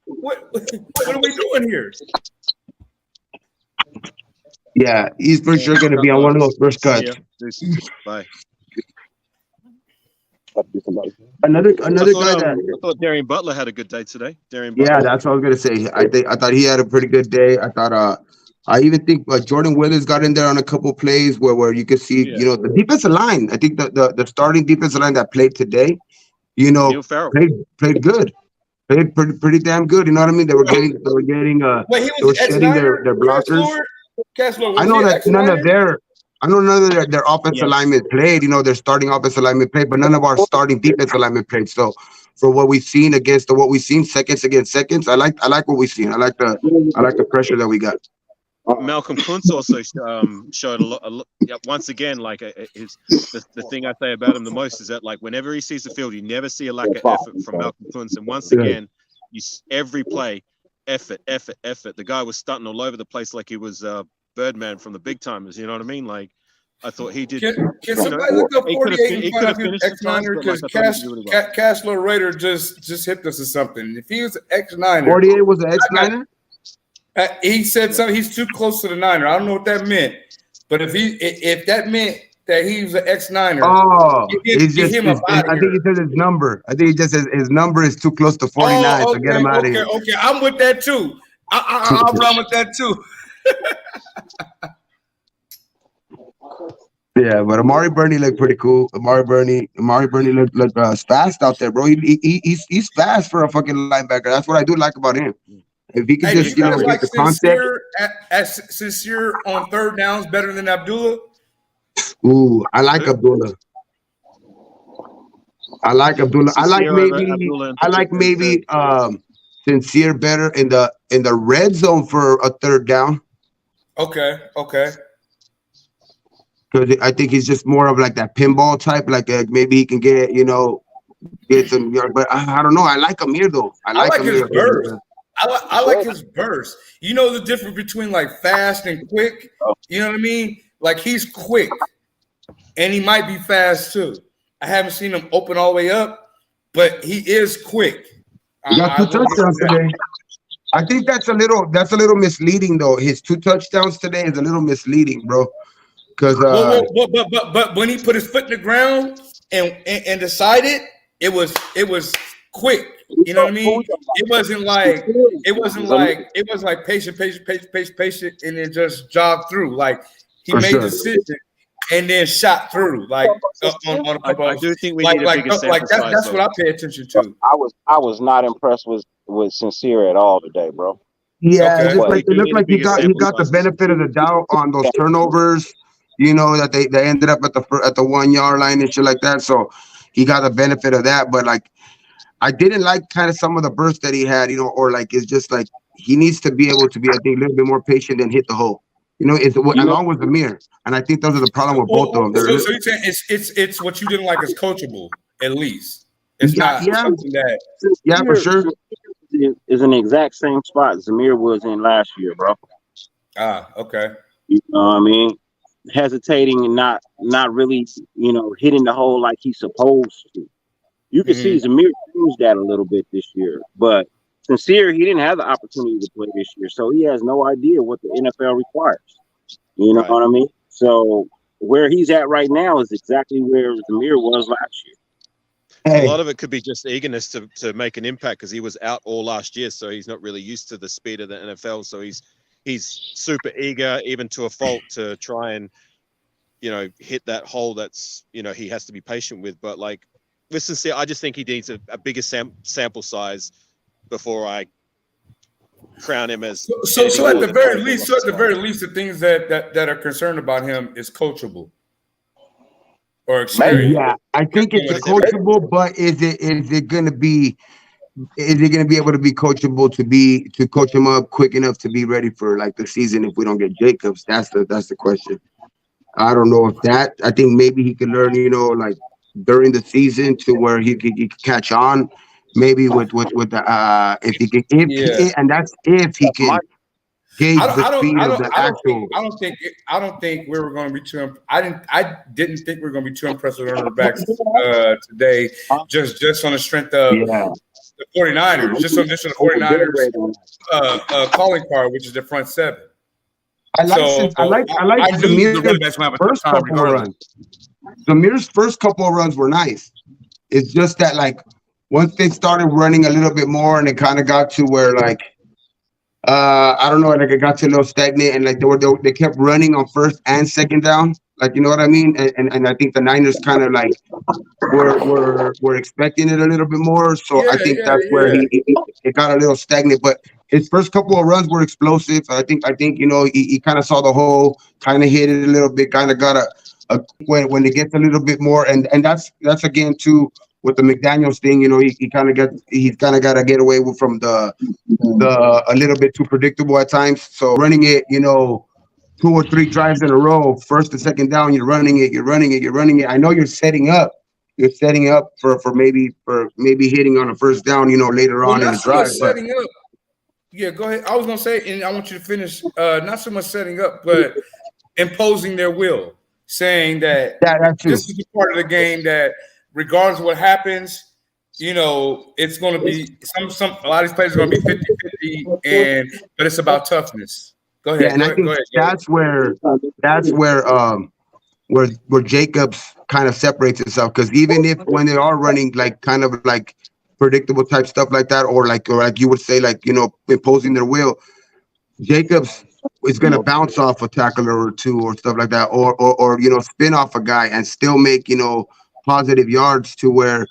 what are we doing here? Yeah, he's for sure going to be on one of those first See cuts. ya. Deuces. Bye. Another I guy thought, that I thought Darian Butler had a good day today. Darian yeah, Butler. that's what I was gonna say. I thought he had a pretty good day. I even think Jordan Withers got in there on a couple plays where you could see Yeah. you know the defensive line. I think the starting defensive line that played today, you know, Neil Farrell. played good, played pretty damn good. You know what I mean? They were getting Wait, he they were was an shedding their X9er? blockers. Kessler, I was know he an that none of X9er? their offensive Yes. linemen played. You know, their starting offensive linemen played, but none of our starting defensive linemen played. So for what we've seen what we've seen seconds against seconds, I like what we've seen. I like the pressure that we got. Malcolm Kuntz also showed a lot. Yeah, once again, like the thing I say about him the most is that like whenever he sees the field, you never see a lack of effort from Malcolm Kuntz. And once again, every play, effort. The guy was stunting all over the place like he was Birdman from the Big Timers. You know what I mean? Like I thought he did. Can you somebody know, look up he could 48 have and find if he was finished the times, X9er? but like Because I thought he did really well. Cashflow Raider just hit us or something. If he was an X9er, 48 was an X-Niner? he said something. He's too close to the Niner. I don't know what that meant, but if that meant that he was an X9er, Oh, get him up out of I think he here. said his number. I think he just says his number is too close to 49, so get him out of here. Okay. I'm with that too. I'll run with that too. Yeah, but Amari Burney looked pretty cool. Amari Burney looked fast out there, bro. He's fast for a fucking linebacker. That's what I do like about him. If he can Hey, do just you you know guys get like the concept. Sincere on third downs better than Abdullah? Ooh, I like Abdullah. I like maybe Sincere better in the red zone for a third down. Okay. Because I think he's just more of like that pinball type. Like maybe he can get some yards. But I don't know. I like Amir though. I like his Amir. burst. I like his burst. You know the difference between like fast and quick? You know what I mean? Like he's quick and he might be fast too. I haven't seen him open all the way up, but he is quick. He got 2 touchdowns today. I think that's a little misleading though. His 2 touchdowns today is a little misleading, bro. Because but when he put his foot in the ground and decided, it was quick. You know what I mean? It wasn't like patient, and then just jogged through. Like he For made sure. the decision and then shot through. Like on a couple I do think we like need a bigger sample like size. that's what I pay attention to. I was not impressed with Sincere at all today, bro. yeah, Okay. it looked like he got the benefit of the doubt on those turnovers. You know that they ended up at the 1 yard line and shit like that. So he got the benefit of that. But like I didn't like kind of some of the bursts that he had, you know, or like it's just like he needs to be able to be, I think, a little bit more patient and hit the hole. You know, it's along with Zamir, and I think those are the problem with both of them. So you're saying it's what you didn't like is coachable, at least. It's Yeah, not yeah. something that. Yeah, for sure. Is in the exact same spot Zamir was in last year, bro. Okay. You know what I mean? Hesitating and not really, hitting the hole like he's supposed to. You can see Zamir changed that a little bit this year, but Sincere, he didn't have the opportunity to play this year, so he has no idea what the NFL requires. You know what I mean? So where he's at right now is exactly where Zamir was last year. Hey. A lot of it could be just eagerness to make an impact because he was out all last year, so he's not really used to the speed of the NFL. So he's super eager, even to a fault, to try and hit that hole. That's he has to be patient with. But like, listen, I just think he needs a bigger sample size before I crown him as. So at the very least, the things that are concerned about him is coachable or experience. Yeah, I think it's coachable, but is it going to be able to be coachable to coach him up quick enough to be ready for like the season if we don't get Jacobs? That's the question. I don't know if that. I think maybe he could learn, like during the season to where he could catch on. Maybe with the if he can, and that's if he can gauge the speed of the actual. I don't think we were going to be too. I didn't think we were going to be too impressed with running backs today. Just on the strength of the 49ers, just on the 49ers calling card, which is the front seven. I like Zamir's first couple of runs. Zamir's first couple of runs were nice. It's just that like once they started running a little bit more and it kind of got to where like I don't know, like it got to a little stagnant and like they kept running on first and second down. Like, you know what I mean? And I think the Niners kind of like were expecting it a little bit more. So I think that's where it got a little stagnant. But his first couple of runs were explosive. I think he kind of saw the hole, kind of hit it a little bit, kind of got when it gets a little bit more, and that's again too with the McDaniels thing. He's kind of got to get away from the a little bit too predictable at times. So running it, 2 or 3 drives in a row, first and second down, you're running it. I know you're setting up for maybe hitting on a first down, later on in the drive. Setting up. Yeah, go ahead. I was gonna say, and I want you to finish. Not so much setting up, but imposing their will, saying that this is the part of the game that, regardless of what happens, it's going to be a lot of these players are going to be 50-50, but it's about toughness. Go ahead. Yeah, and I think that's where Jacobs kind of separates himself, because even if when they are running like kind of like predictable type stuff like that, or like you would say, like, imposing their will, Jacobs is going to bounce off a tackler or two or stuff like that, or spin off a guy and still make positive yards, to where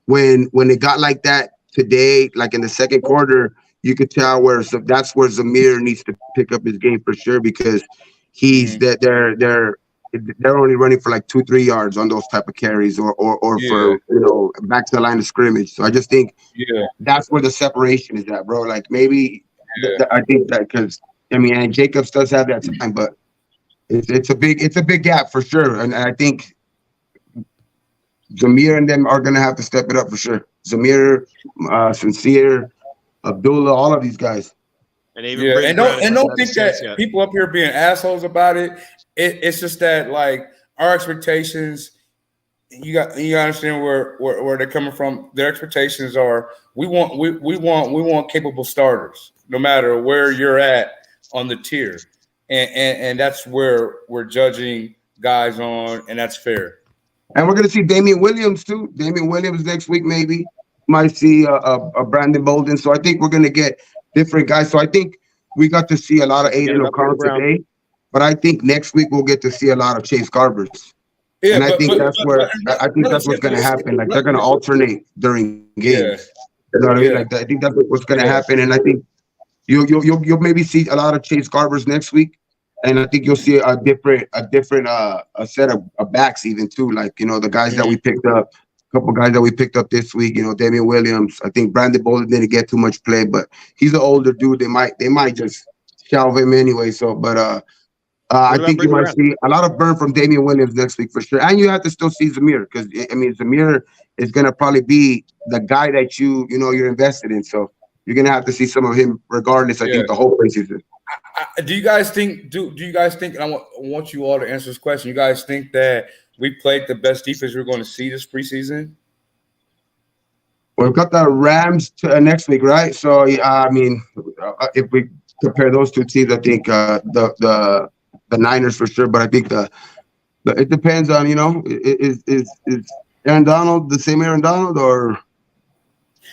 when it got like that today, like in the second quarter, you could tell that's where Zamir needs to pick up his game for sure, because he's they're only running for like 2-3 yards on those type of carries, or for back to the line of scrimmage. So I just think that's where the separation is at, bro. Like maybe I think that, because and Jacobs does have that time, but it's a big gap for sure, and I think Zamir and them are gonna have to step it up for sure. Zamir, Sincere, Abdullah, all of these guys. And even don't think that people up here being assholes about it. It's just that, like, our expectations, you understand where they're coming from. Their expectations are we want capable starters, no matter where you're at on the tier, and that's where we're judging guys on, and that's fair. And we're gonna see Damian Williams too. Damian Williams next week, maybe might see a Brandon Bolden. So I think we're gonna get different guys. So I think we got to see a lot of Aiden O'Connell today, but I think next week we'll get to see a lot of Chase Garbers. Yeah, and I think that's what's gonna happen. Like, they're gonna alternate during games. You know what I mean? Like, I think that's what's gonna happen. And I think you'll maybe see a lot of Chase Garbers next week. And I think you'll see a different set of backs even too. Like, the guys that we picked up, couple guys that we picked up this week. You know, Damian Williams. I think Brandon Bolden didn't get too much play, but he's an older dude. They might just shelve him anyway. So, but I about think you bringing might around? see a lot of burn from Damian Williams next week for sure. And you have to still see Zamir because I mean Zamir is gonna probably be the guy that you're invested in. So you're gonna have to see some of him regardless. I think the whole preseason. Do you guys think? Do you guys think? And I want you all to answer this question. You guys think that we played the best defense we're going to see this preseason? Well, we've got the Rams next week, right? So I mean, if we compare those two teams, I think the Niners for sure. But I think it depends on is Aaron Donald the same Aaron Donald or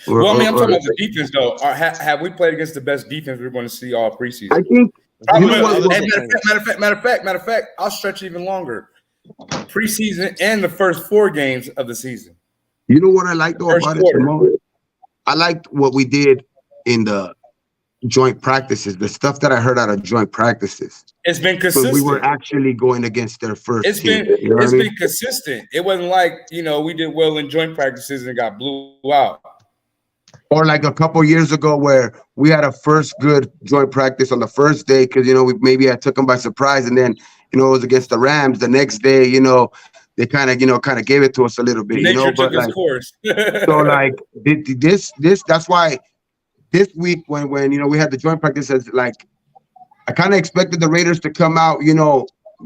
well, I mean, I'm talking about the defense though. Have we played against the best defense we're going to see all preseason? I think. Matter of fact, I'll stretch even longer. Preseason and the first 4 games of the season. You know what I like though about it the most? I liked what we did in the joint practices, the stuff that I heard out of joint practices. It's been consistent. But we were actually going against their first team. It's been consistent. It wasn't like, we did well in joint practices and got blew out. Or like a couple years ago where we had a first good joint practice on the first day because, I took them by surprise. And then, it was against the Rams. The next day, they kind of gave it to us a little bit, But like, course. So like this, that's why this week when we had the joint practices, like I kind of expected the Raiders to come out,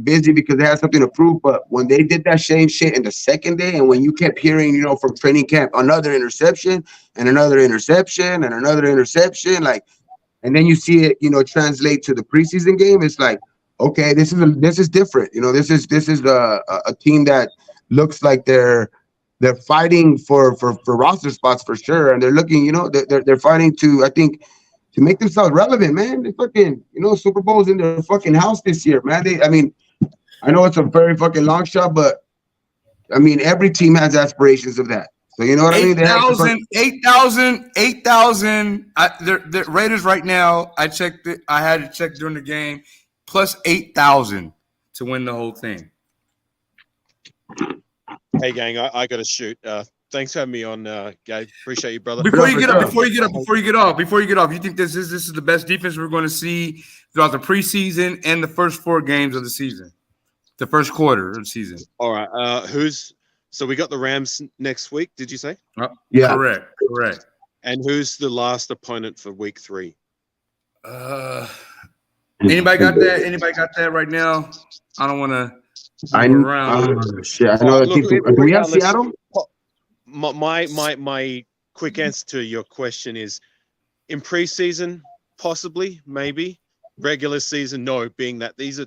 busy because they had something to prove. But when they did that same shit in the second day, and when you kept hearing, from training camp, another interception and another interception and another interception, like, and then you see it, translate to the preseason game, it's like, okay, this is different. This is a team that looks like they're fighting for roster spots for sure, and they're looking, they're fighting to, I think, to make themselves relevant, man. They fucking, Super Bowl's in their fucking house this year, man. I know it's a very fucking long shot, but I mean, every team has aspirations of that. So you know what I mean? 8,000. The Raiders right now, I checked it. I had to check during the game, plus 8,000 to win the whole thing. Hey, gang, I got to shoot. Thanks for having me on, Gabe. Appreciate you, brother. Before you get off, you think this is the best defense we're going to see throughout the preseason and the first 4 games of the season, the first quarter of the season? All right. So we got the Rams next week, did you say? Yeah. Correct. And who's the last opponent for week 3? Anybody got that? Anybody got that right now? I don't want to around. Shit. I know people. Do we have Seattle? My quick answer to your question is in preseason, possibly, maybe. Regular season, no, being that these are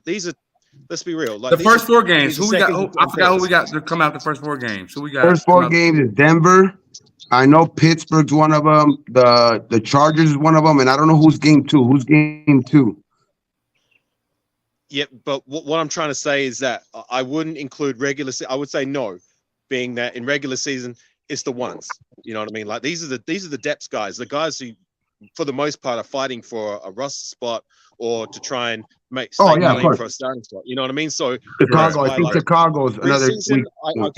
let's be real. Like the first 4 games, who we got? I forgot who we got to come out the first 4 games. Who we got? First 4 games is Denver. I know Pittsburgh's one of them. The Chargers is one of them, and I don't know who's game 2. Who's game 2? Yeah, but what I'm trying to say is that I wouldn't include regular. I would say no, being that in regular season it's the ones. You know what I mean? Like these are the depth guys, the guys who, for the most part, are fighting for a roster spot or to try and make money for a starting spot. You know what I mean? So Chicago, I think Chicago's another week.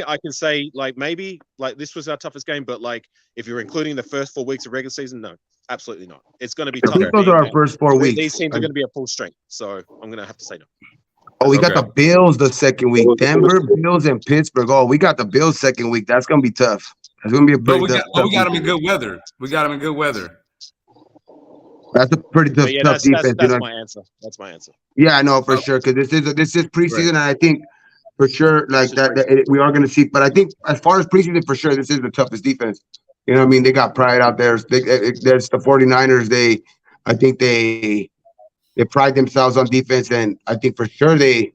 I can say like maybe like this was our toughest game, but like if you're including the first 4 weeks of regular season, no, absolutely not. It's going to be tough. I think those are our first 4 weeks. These teams are going to be at full strength, so I'm going to have to say no. Oh, we got the Bills the second week. Denver, Bills, and Pittsburgh. Oh, we got the Bills second week. That's going to be tough. That's going to be a pretty tough. We got them in good weather. That's a pretty tough defense. That's my answer. That's my answer. Yeah, I know for sure because this is preseason, and I think for sure like that we are going to see. But I think as far as preseason, for sure, this is the toughest defense. You know what I mean? They got pride out there. There's the 49ers. I think they pride themselves on defense, and I think for sure they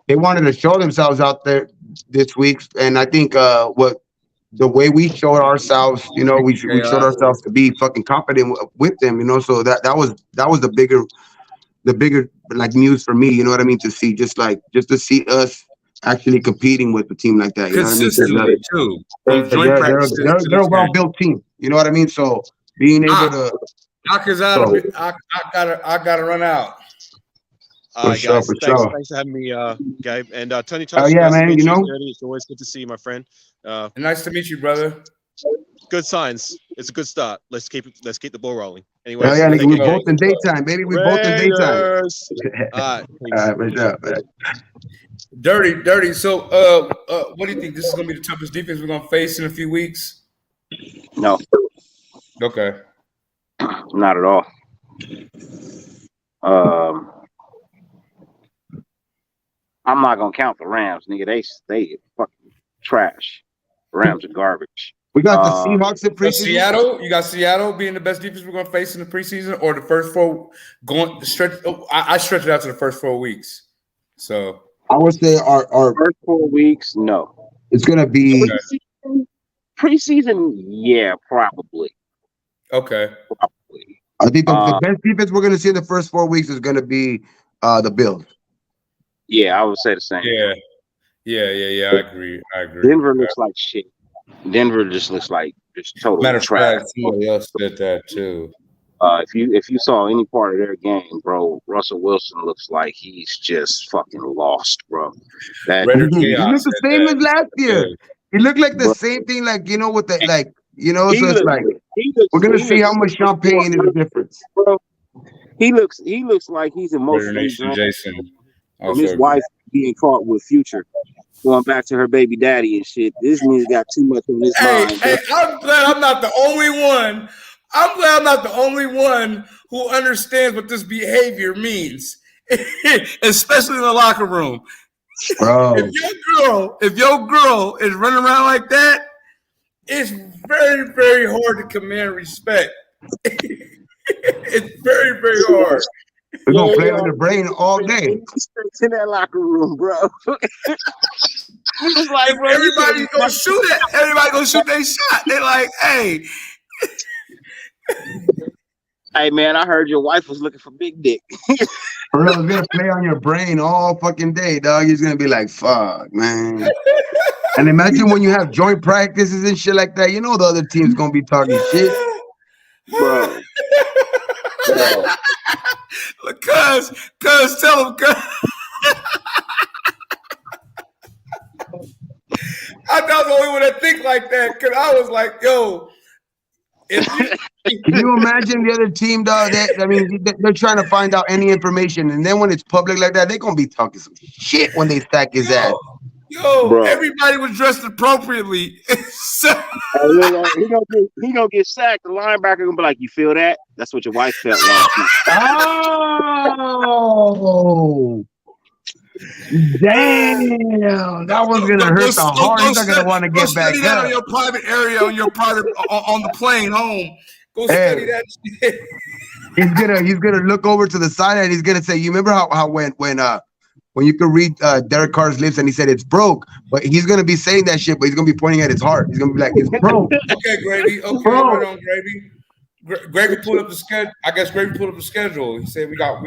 wanted to show themselves out there this week. And I think the way we showed ourselves, we showed ourselves to be fucking confident with them, So that was the bigger like news for me. You know what I mean? To see just to see us actually competing with a team like that. You Consistently too. They're a well-built team. You know what I mean? So being able to. Doc is out of it. I gotta run out. All right, sure, guys. for Thanks. sure. Thanks for having me, Gabe. And Tony Oh Tosh, yeah, nice to man. meet You you. know, Dirty. It's always good to see you, my friend. Nice to meet you, brother. Good signs. It's a good start. Let's keep the ball rolling. oh Anyways, yeah, nigga, take we it both easy. in daytime, baby. We both in daytime. Raiders. All right. Peace. For sure, man. Dirty. So, what do you think? This is gonna be the toughest defense we're gonna face in a few weeks? No, Okay. not at all. I'm not gonna count the Rams, nigga. They fucking trash. Rams are garbage. We got the Um, Seahawks in So preseason. Seattle, you got Seattle being the best defense we're gonna face in the preseason, or the first four going stretch. I stretch it out to the first 4 weeks. So I would say our First 4 weeks, no. it's gonna be Preseason, yeah, probably. okay. Probably. I think the best defense we're gonna see in the first 4 weeks is gonna be the Bills. Yeah, I would say the same. Yeah. I agree. Denver looks like shit. Denver just looks like just total Matter of trash. fact, somebody else said that too. If you saw any part of their game, bro, Russell Wilson looks like he's just fucking lost, bro. That Raider He Chaos looked the said same that. as last year. Yeah. He looked like the Bro. same thing, like with the like so he it's looks, like he looks, we're gonna he see looks how much champagne is the difference. bro. He looks like he's Raider emotionally Nation drained Jason. from Also his agree. wife being caught with Future, going back to her baby daddy and shit. This nigga got too much on his mind. Hey, I'm glad I'm not the only one. I'm glad I'm not the only one who understands what this behavior means, especially in the locker room. Bro. If your girl is running around like that, it's very, very hard to command respect. It's very, very hard. We're gonna play on your brain all day. In that locker room, bro. It's like, bro, Everybody's gonna shoot it. Everybody gonna shoot their shot. They're like, hey. Hey man, I heard your wife was looking for big dick. Bro, it's gonna play on your brain all fucking day, dog. He's gonna be like, fuck, man. And imagine when you have joint practices and shit like that, the other team's gonna be talking shit. Bro. Cuz tell him, cuz. I thought I was the only one that think like that, because I was like, yo. Can you imagine the other team, dog? They're trying to find out any information, and then when it's public like that, they're gonna be talking some shit when they stack his ass. Yo, Bro. everybody was dressed appropriately. He gonna get sacked. The linebacker gonna be like, "You feel that? That's what your wife felt last night." Oh, damn! That was gonna hurt the heart. He's not gonna want to get back that up. on your private area, on the plane home. Go study that shit. He's gonna look over to the side and he's gonna say, "You remember how when you could read Derek Carr's lips and he said it's broke, but he's gonna be saying that shit, but he's gonna be pointing at his heart. He's gonna be like, it's broke." Okay, Gravy. Okay, Bro. right on, Gravy. Gravy pulled up the schedule. I guess Gravy pulled up the schedule. He said we don't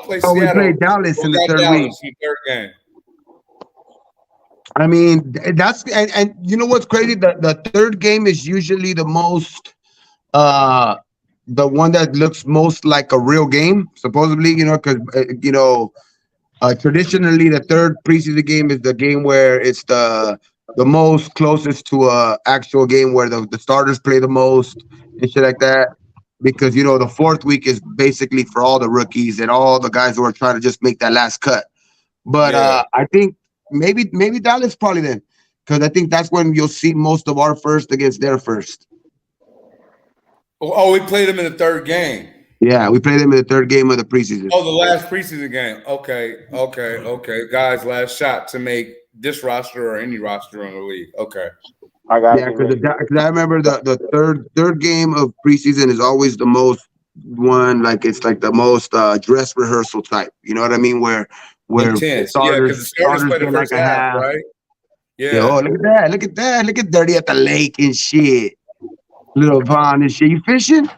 play Oh, we Seattle. played Dallas in the We got third week. Dallas in the third game. I mean, that's and you know what's crazy? The third game is usually the most the one that looks most like a real game, supposedly, because traditionally the third preseason game is the game where it's the most closest to a actual game where the starters play the most and shit like that. Because the fourth week is basically for all the rookies and all the guys who are trying to just make that last cut. But Yeah. I think maybe Dallas probably then, because I think that's when you'll see most of our first against their first. Oh, we played them in the third game. Yeah, we played them in the third game of the preseason. Oh, the last preseason game. Okay. Guys, last shot to make this roster or any roster in the league. Okay. I got Yeah, because I remember the third game of preseason is always the most one, like it's like the most dress rehearsal type. You know what I mean? Where Intense. Because the starters play the get first like a half, half. right? Yeah. Yeah, oh, look at that. Look at Dirty at the lake and shit. Little pond and shit. You fishing?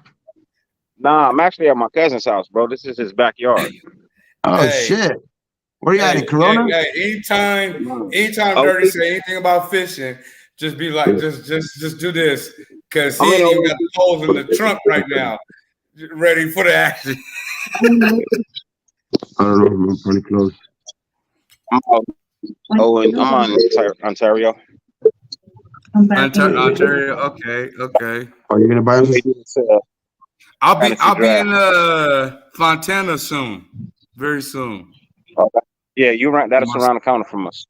Nah, I'm actually at my cousin's house, bro. This is his backyard. Oh, Hey. shit. Where you at in Corona? Anytime Oh, Dirty say anything about fishing, just be like, just do this, because he I'm ain't gonna- even got the poles in the trunk right now, ready for the action. I don't know. I'm pretty close. I'm out. I'm on Ontario. Ontario. Okay, okay. Are you gonna buy them? We do this, fantasy I'll be draft. in Fontana soon, very soon. Yeah, you're right. That's around the corner from us.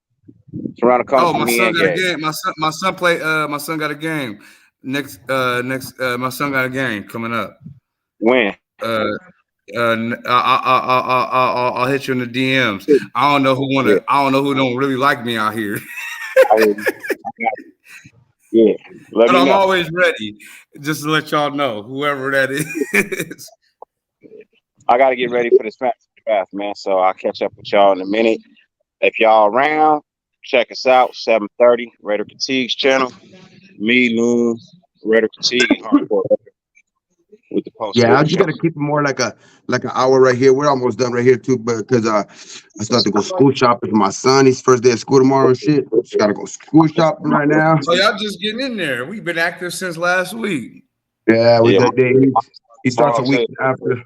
It's around the corner Oh, from my me son and got a Gabe. game. My son play. My son got a game next. My son got a game coming up. When? I'll hit you in the DMs. I don't know who wanna. Yeah. I don't know who don't really like me out here, Yeah. Let but me I'm know. always ready. Just to let y'all know, whoever that is. I got to get ready for this draft, man. So I'll catch up with y'all in a minute. If y'all around, check us out. 7:30, Raider Fatigues channel. Me, Loon, Raider Fatigue, and Hardcore with the post. Yeah, I just gotta keep it more like an hour right here. We're almost done right here too, but because I start to go school shopping for my son. He's first day of school tomorrow and shit. Just gotta go school shopping right now. So y'all just getting in there. We've been active since last week. Yeah, with Yeah. that day, he starts a week after.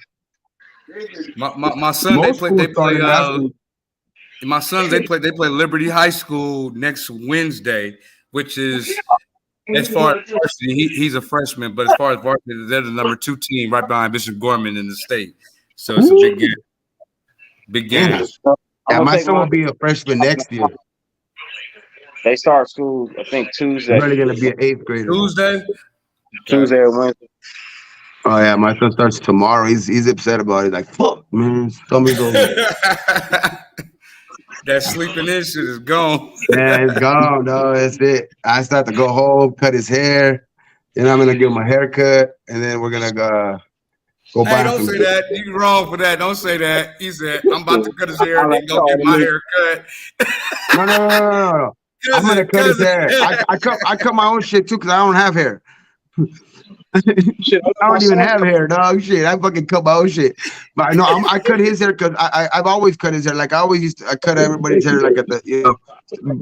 My son, Most schools started last week. my sons they play Liberty High School next Wednesday, which is as far as varsity, he's a freshman, but as far as varsity, they're the number 2 team right behind Bishop Gorman in the state. So it's a big game. Big game. Yeah, my son will be a freshman next year. They start school, I think, Tuesday. He's really gonna be an 8th grader. Tuesday or Wednesday. Oh yeah, my son starts tomorrow. He's upset about it. He's like, fuck, man, stomach's over. That sleeping in shit is gone. Yeah, it's gone, no, that's it. I start to go home, cut his hair, then I'm gonna give him a haircut, and then we're gonna go Hey, buy don't some. say that. You're wrong for that. Don't say that. He said, I'm about to cut his hair and then go get my hair cut. No. I'm gonna cut his hair. I cut my own shit too because I don't have hair. I don't even have hair, dog. Shit, I fucking cut my own shit. But I know I cut his hair because I've always cut his hair. Like I always I cut everybody's hair like at the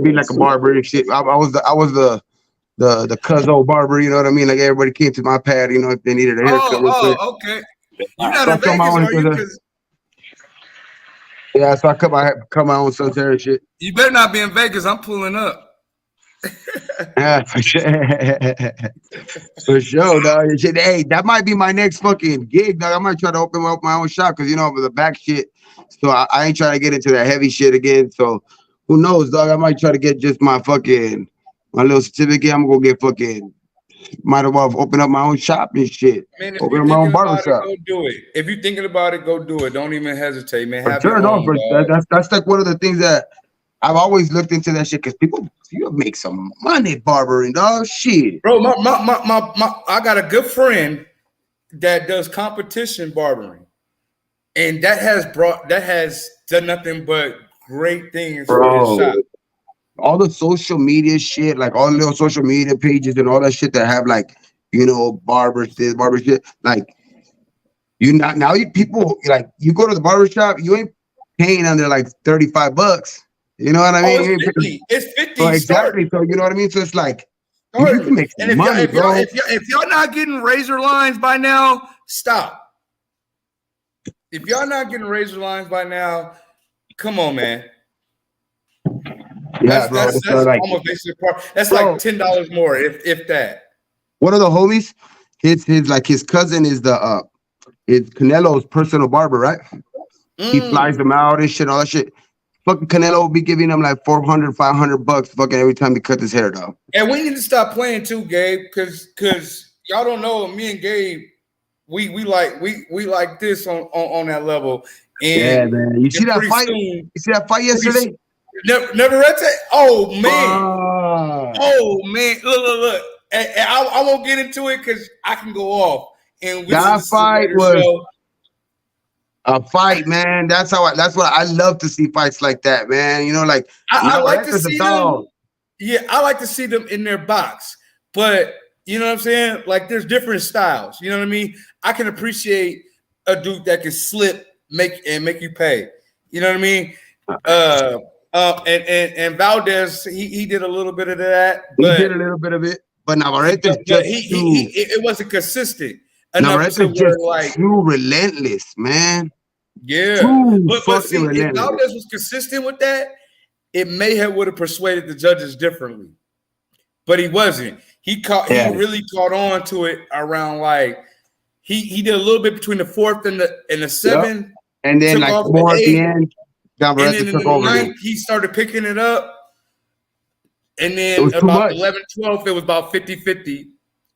be like a barber and shit. I was the cuzzo barber. You know what I mean? Like everybody came to my pad. You know if they needed a haircut. Real quick. Okay. You're not in Vegas, are you? 'Cause yeah, so I cut my own son's hair and shit. you better not be in Vegas. I'm pulling up. Yeah, for sure. For sure, dog. Hey, that might be my next fucking gig, dog. I might try to open up my own shop because with the back shit. So I ain't trying to get into that heavy shit again. So who knows, dog? I might try to get just my little certificate. I'm gonna get fucking. Might as well open up my own shop and shit. Man, if open you're up my own thinking barber about shop. it, go do it. If you're thinking about it, go do it. Don't even hesitate, man. For Have sure, your no, own, but dog. that's like one of the things that I've always looked into that shit because you make some money barbering, dog. Shit. Bro, I got a good friend that does competition barbering, and that has done nothing but great things for his shop. All the social media shit, like all the little social media pages and all that shit that have like, barbers this, barber shit. Like, people like you go to the barber shop, you ain't paying under like $35. You know what I mean? It's 50. It's 50. So exactly. So you know what I mean? So it's like you can make some money, bro. If y'all not getting razor lines by now, stop. If y'all not getting razor lines by now, come on, man. Yeah, bro. That's almost basically that's like $10 more, if that. One of the homies, his cousin is it's Canelo's personal barber, right? He flies them out and shit, all that shit. Fucking Canelo will be giving him like $400, $500 fucking every time he cuts his hair, dog. And we need to stop playing too, Gabe, because y'all don't know me and Gabe, we like this on that level. And yeah, man. You see that fight? You see that fight yesterday? Never read that. Oh man. Oh man. Look. And I won't get into it because I can go off. And that fight was a fight, man. That's what I love to see fights like that, man. Like I like to see them. Yeah, I like to see them in their box. But you know what I'm saying? Like there's different styles. You know what I mean? I can appreciate a dude that can slip, make you pay. You know what I mean? And Valdez, he did a little bit of that. He did a little bit of it, but Navarrete it wasn't consistent. Navarrete just too relentless, man. Yeah, Too but see, fucking if relentless. Valdez was consistent with that, it would have persuaded the judges differently. But he wasn't. He really caught on to it around like he did a little bit between the fourth and the seventh, and then took like off more the at the eighth, end. and then Navarrete in took the over. ninth he started picking it up. And It then was too about much. 11, 12, it was about 50-50.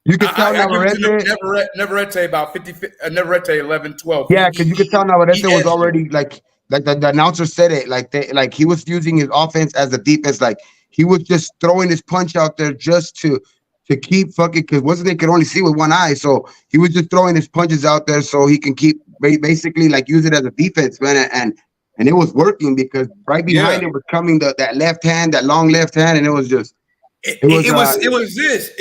You could tell I give it Navarrete. to Navarrete about 50, Navarrete 11, 12. Yeah, because you could tell Navarrete he was edged him. already like the announcer said it. Like he was using his offense as a defense. Like he was just throwing his punch out there just to keep fucking, because wasn't they could only see with one eye, so he was just throwing his punches out there so he can keep basically like use it as a defense, man. And it was working because right behind him was coming that left hand, that long left hand, and it was just it was this.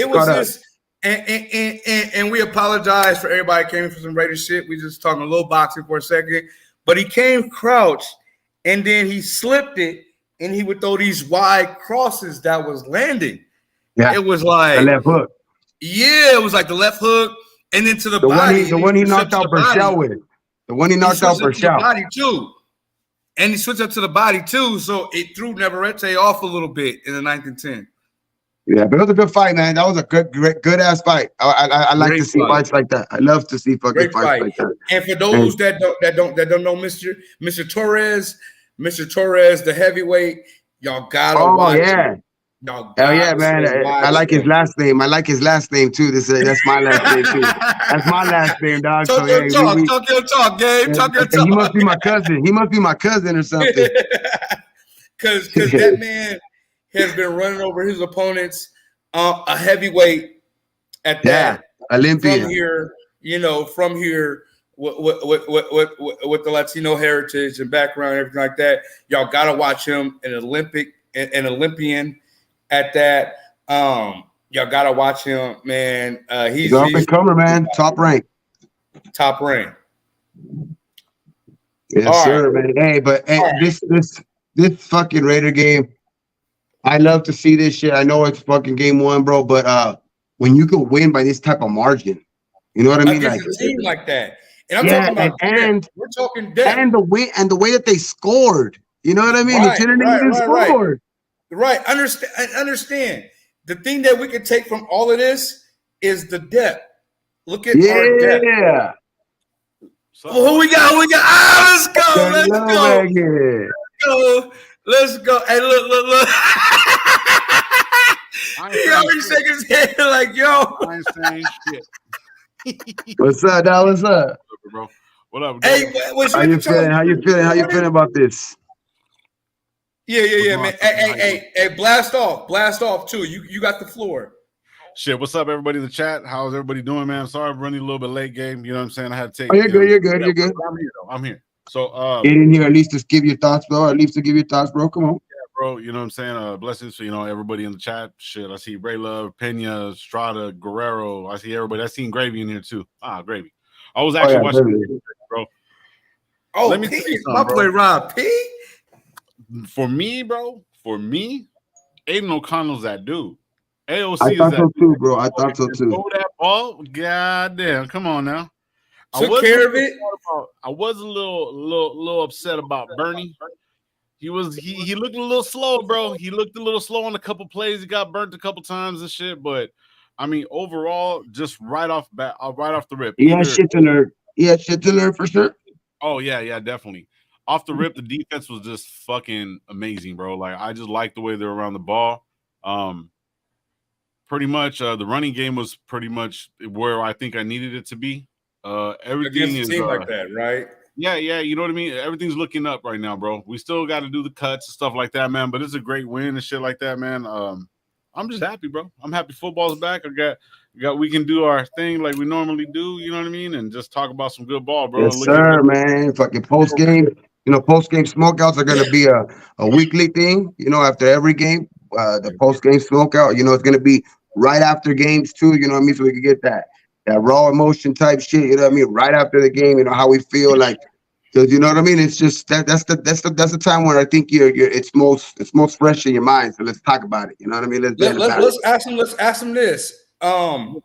And we apologize for everybody came for some Raider shit. We just talking a little boxing for a second, but he came crouched and then he slipped it and he would throw these wide crosses that was landing. Yeah, it was like the left hook. Yeah, it was like the left hook and then to the body. body. The one he knocked out Burchell with. The one he knocked out Burchell. Body too. And he switched up to the body too, so it threw Navarrete off a little bit in the 9th and 10th. Yeah, but it was a good fight, man. That was a good ass fight. I like to see fights like that. I love to see fucking fights like that. And for those that don't know Mr. Torres, the heavyweight, y'all gotta watch. Yeah. Y'all hell yeah, man. I like his last name. I like his last name too. That's my last name too. That's my last name, dog. Talk your talk, Gabe. Talk your talk. He must be my cousin. He must be my cousin or something. Because that man has been running over his opponents, a heavyweight at that. Olympian. From here, with the Latino heritage and background, and everything like that. Y'all gotta watch him, an Olympian at that. Y'all gotta watch him, man. He's up and comer, man. Top rank. Yes, sir, man. Hey, but this fucking Raider game, I love to see this shit. I know it's fucking game one, bro, but when you can win by this type of margin, you know what I mean? Like a team like that. And I'm talking about and we're talking depth. And the way that they scored. You know what I mean? Scored. Right. Understand. The thing that we can take from all of this is the depth. Look at our depth. Yeah. Who we got? Let's go. Hey, look. He already shaking his head like, yo. I ain't saying shit. What's up, dog? What's up? Bro. What up? Hey, how you feeling? How you feeling about this? Yeah, man. Hey, blast off too. You got the floor. Shit, what's up, everybody in the chat? How's everybody doing, man? I'm sorry I'm running a little bit late, game. You know what I'm saying? I had to take. You're good. I'm here. So get in here at least to give your thoughts, bro. Come on. Yeah, bro. You know what I'm saying? Blessings to everybody in the chat. Shit, I see Ray Love, Pena, Strada, Guerrero. I see everybody. I seen Gravy in here too. Gravy. I was actually watching, bro. Oh, let me tell you something, bro. Rob P. For me, Aiden O'Connell's that dude. AOC I thought so too, bro. I thought so too. Throw that ball, goddamn! Come on now. Took care of it. I was a little upset about Bernie. He looked a little slow, bro. He looked a little slow on a couple plays. He got burnt a couple times and shit. But I mean, overall, just right off the rip. He had shit to learn for sure. Oh yeah, definitely. Off the rip, the defense was just fucking amazing, bro. Like I just liked the way they were around the ball. Pretty much, the running game was pretty much where I think I needed it to be. Everything is like that, right? Yeah. You know what I mean. Everything's looking up right now, bro. We still got to do the cuts and stuff like that, man. But it's a great win and shit like that, man. I'm just happy, bro. I'm happy football's back. We can do our thing like we normally do. You know what I mean, and just talk about some good ball, bro. Yes, sir, man. Fucking post game. Post game smokeouts are gonna be a weekly thing. After every game, the post game smokeout. It's gonna be right after games too. You know what I mean? So we can get that raw emotion type shit. You know what I mean? Right after the game. How we feel like. Because you know what I mean? It's just that's the time when I think it's most fresh in your mind. So let's talk about it. You know what I mean? Let's ask him this. Do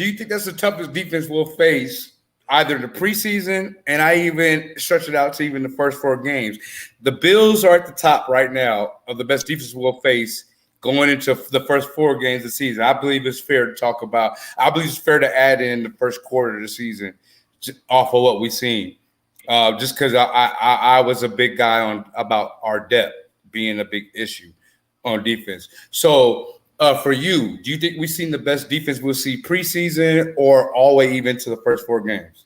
you think that's the toughest defense we'll face either the preseason, and I even stretch it out to even the first 4 games. The Bills are at the top right now of the best defense we'll face going into the first 4 games of the season. I believe it's fair to talk about. I believe it's fair to add in the first quarter of the season off of what we've seen. Just because I was a big guy on about our depth being a big issue on defense. So for you, do you think we've seen the best defense we'll see preseason or all the way even to the first 4 games?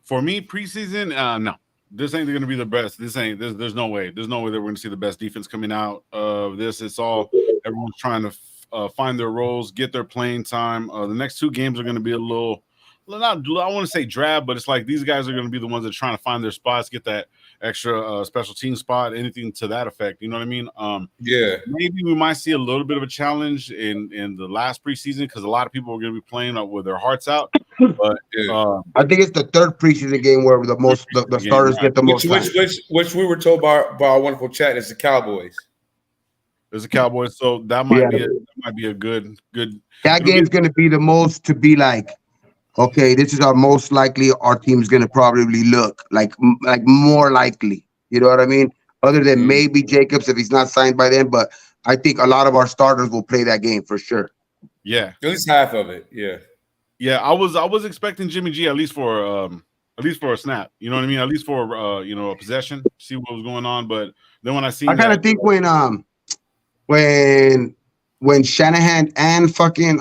For me, preseason, no. This ain't going to be the best. There's no way. There's no way that we're going to see the best defense coming out of this. It's all everyone's trying to find their roles, get their playing time. The next 2 games are going to be a little, I want to say drab, but it's like these guys are going to be the ones that are trying to find their spots, get that extra special team spot, anything to that effect. You know what I mean? Yeah. Maybe we might see a little bit of a challenge in the last preseason because a lot of people are going to be playing with their hearts out. But I think it's the 3rd preseason game where the starters get the most time. Which we were told by our wonderful chat is the Cowboys. There's a Cowboys, so that might be a good. That game's going to be the most to be like, okay, this is our most likely. Our team's going to probably look like more likely. You know what I mean? Other than maybe Jacobs if he's not signed by then, but I think a lot of our starters will play that game for sure. Yeah, at least half of it. Yeah. Yeah, I was expecting Jimmy G at least for a snap. You know what I mean? At least for a possession, see what was going on. But then when I kind of think when Shanahan and fucking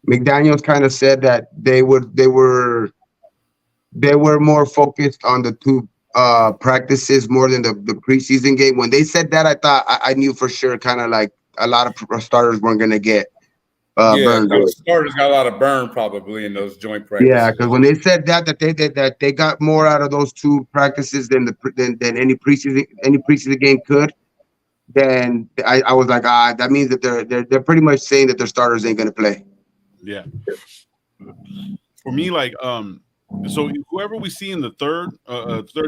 McDaniels kind of said that they were more focused on the 2 practices more than the preseason game. When they said that, I thought I knew for sure kind of like a lot of starters weren't gonna get. The starters got a lot of burn probably in those joint practices. Yeah, because when they said that they got more out of those 2 practices than any preseason game could, then I was like, that means that they're pretty much saying that their starters ain't gonna play. Yeah. For me, like so whoever we see in the third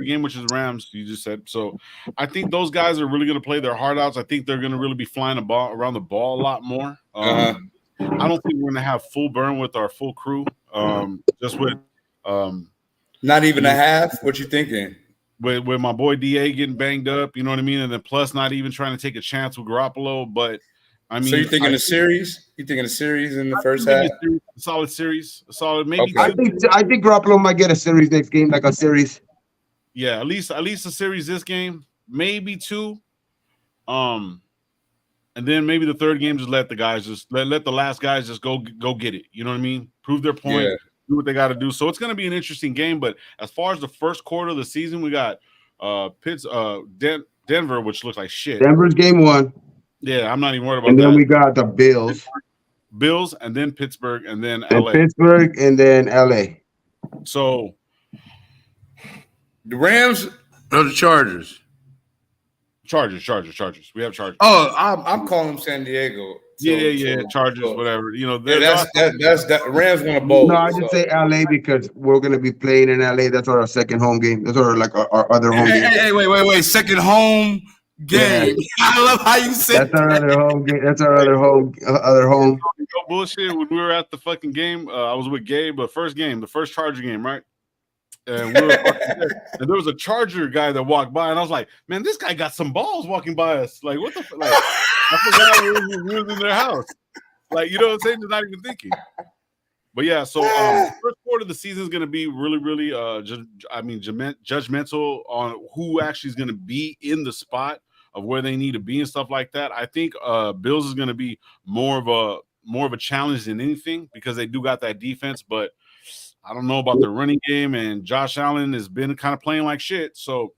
game, which is Rams, you just said. So I think those guys are really gonna play their heart outs. I think they're gonna really be flying around the ball a lot more. I don't think we're gonna have full burn with our full crew. Just with not even a half. What you thinking? With my boy DA getting banged up, you know what I mean, and then plus not even trying to take a chance with Garoppolo. But I mean, so you thinking a series? You thinking a series in the first half? A solid series, a solid maybe. Okay. I think Garoppolo might get a series next game, like a series. Yeah, at least a series this game, maybe 2. And then maybe the 3rd game, just let the guys let the last guys just go get it. You know what I mean? Prove their point, do what they got to do. So it's going to be an interesting game. But as far as the first quarter of the season, we got Denver, which looks like shit. Denver's game 1. Yeah, I'm not even worried about that. And then that. we got the Bills, and then Pittsburgh, and then LA. Pittsburgh, and then LA. So the Rams or the Chargers? Chargers. We have Chargers. Oh, I'm calling them San Diego. Chargers, whatever. You know, that's that. Rams want to bowl. No, I just say LA because we're gonna be playing in LA. That's our second home game. That's our other home game. Hey, wait. Second home game. Yeah. I love how you said that's our other home game. That's our other home. No bullshit. When we were at the fucking game, I was with Gabe. The first Charger game, right? And and there was a Charger guy that walked by, and I was like, "Man, this guy got some balls walking by us. Like, what the like?" I forgot we was in their house. Like, you know what I'm saying? Just not even thinking. But yeah, so the first quarter of the season is going to be really, really, judgmental on who actually is going to be in the spot of where they need to be and stuff like that. I think Bills is going to be more of a challenge than anything because they do got that defense, but I don't know about the running game, and Josh Allen has been kind of playing like shit. So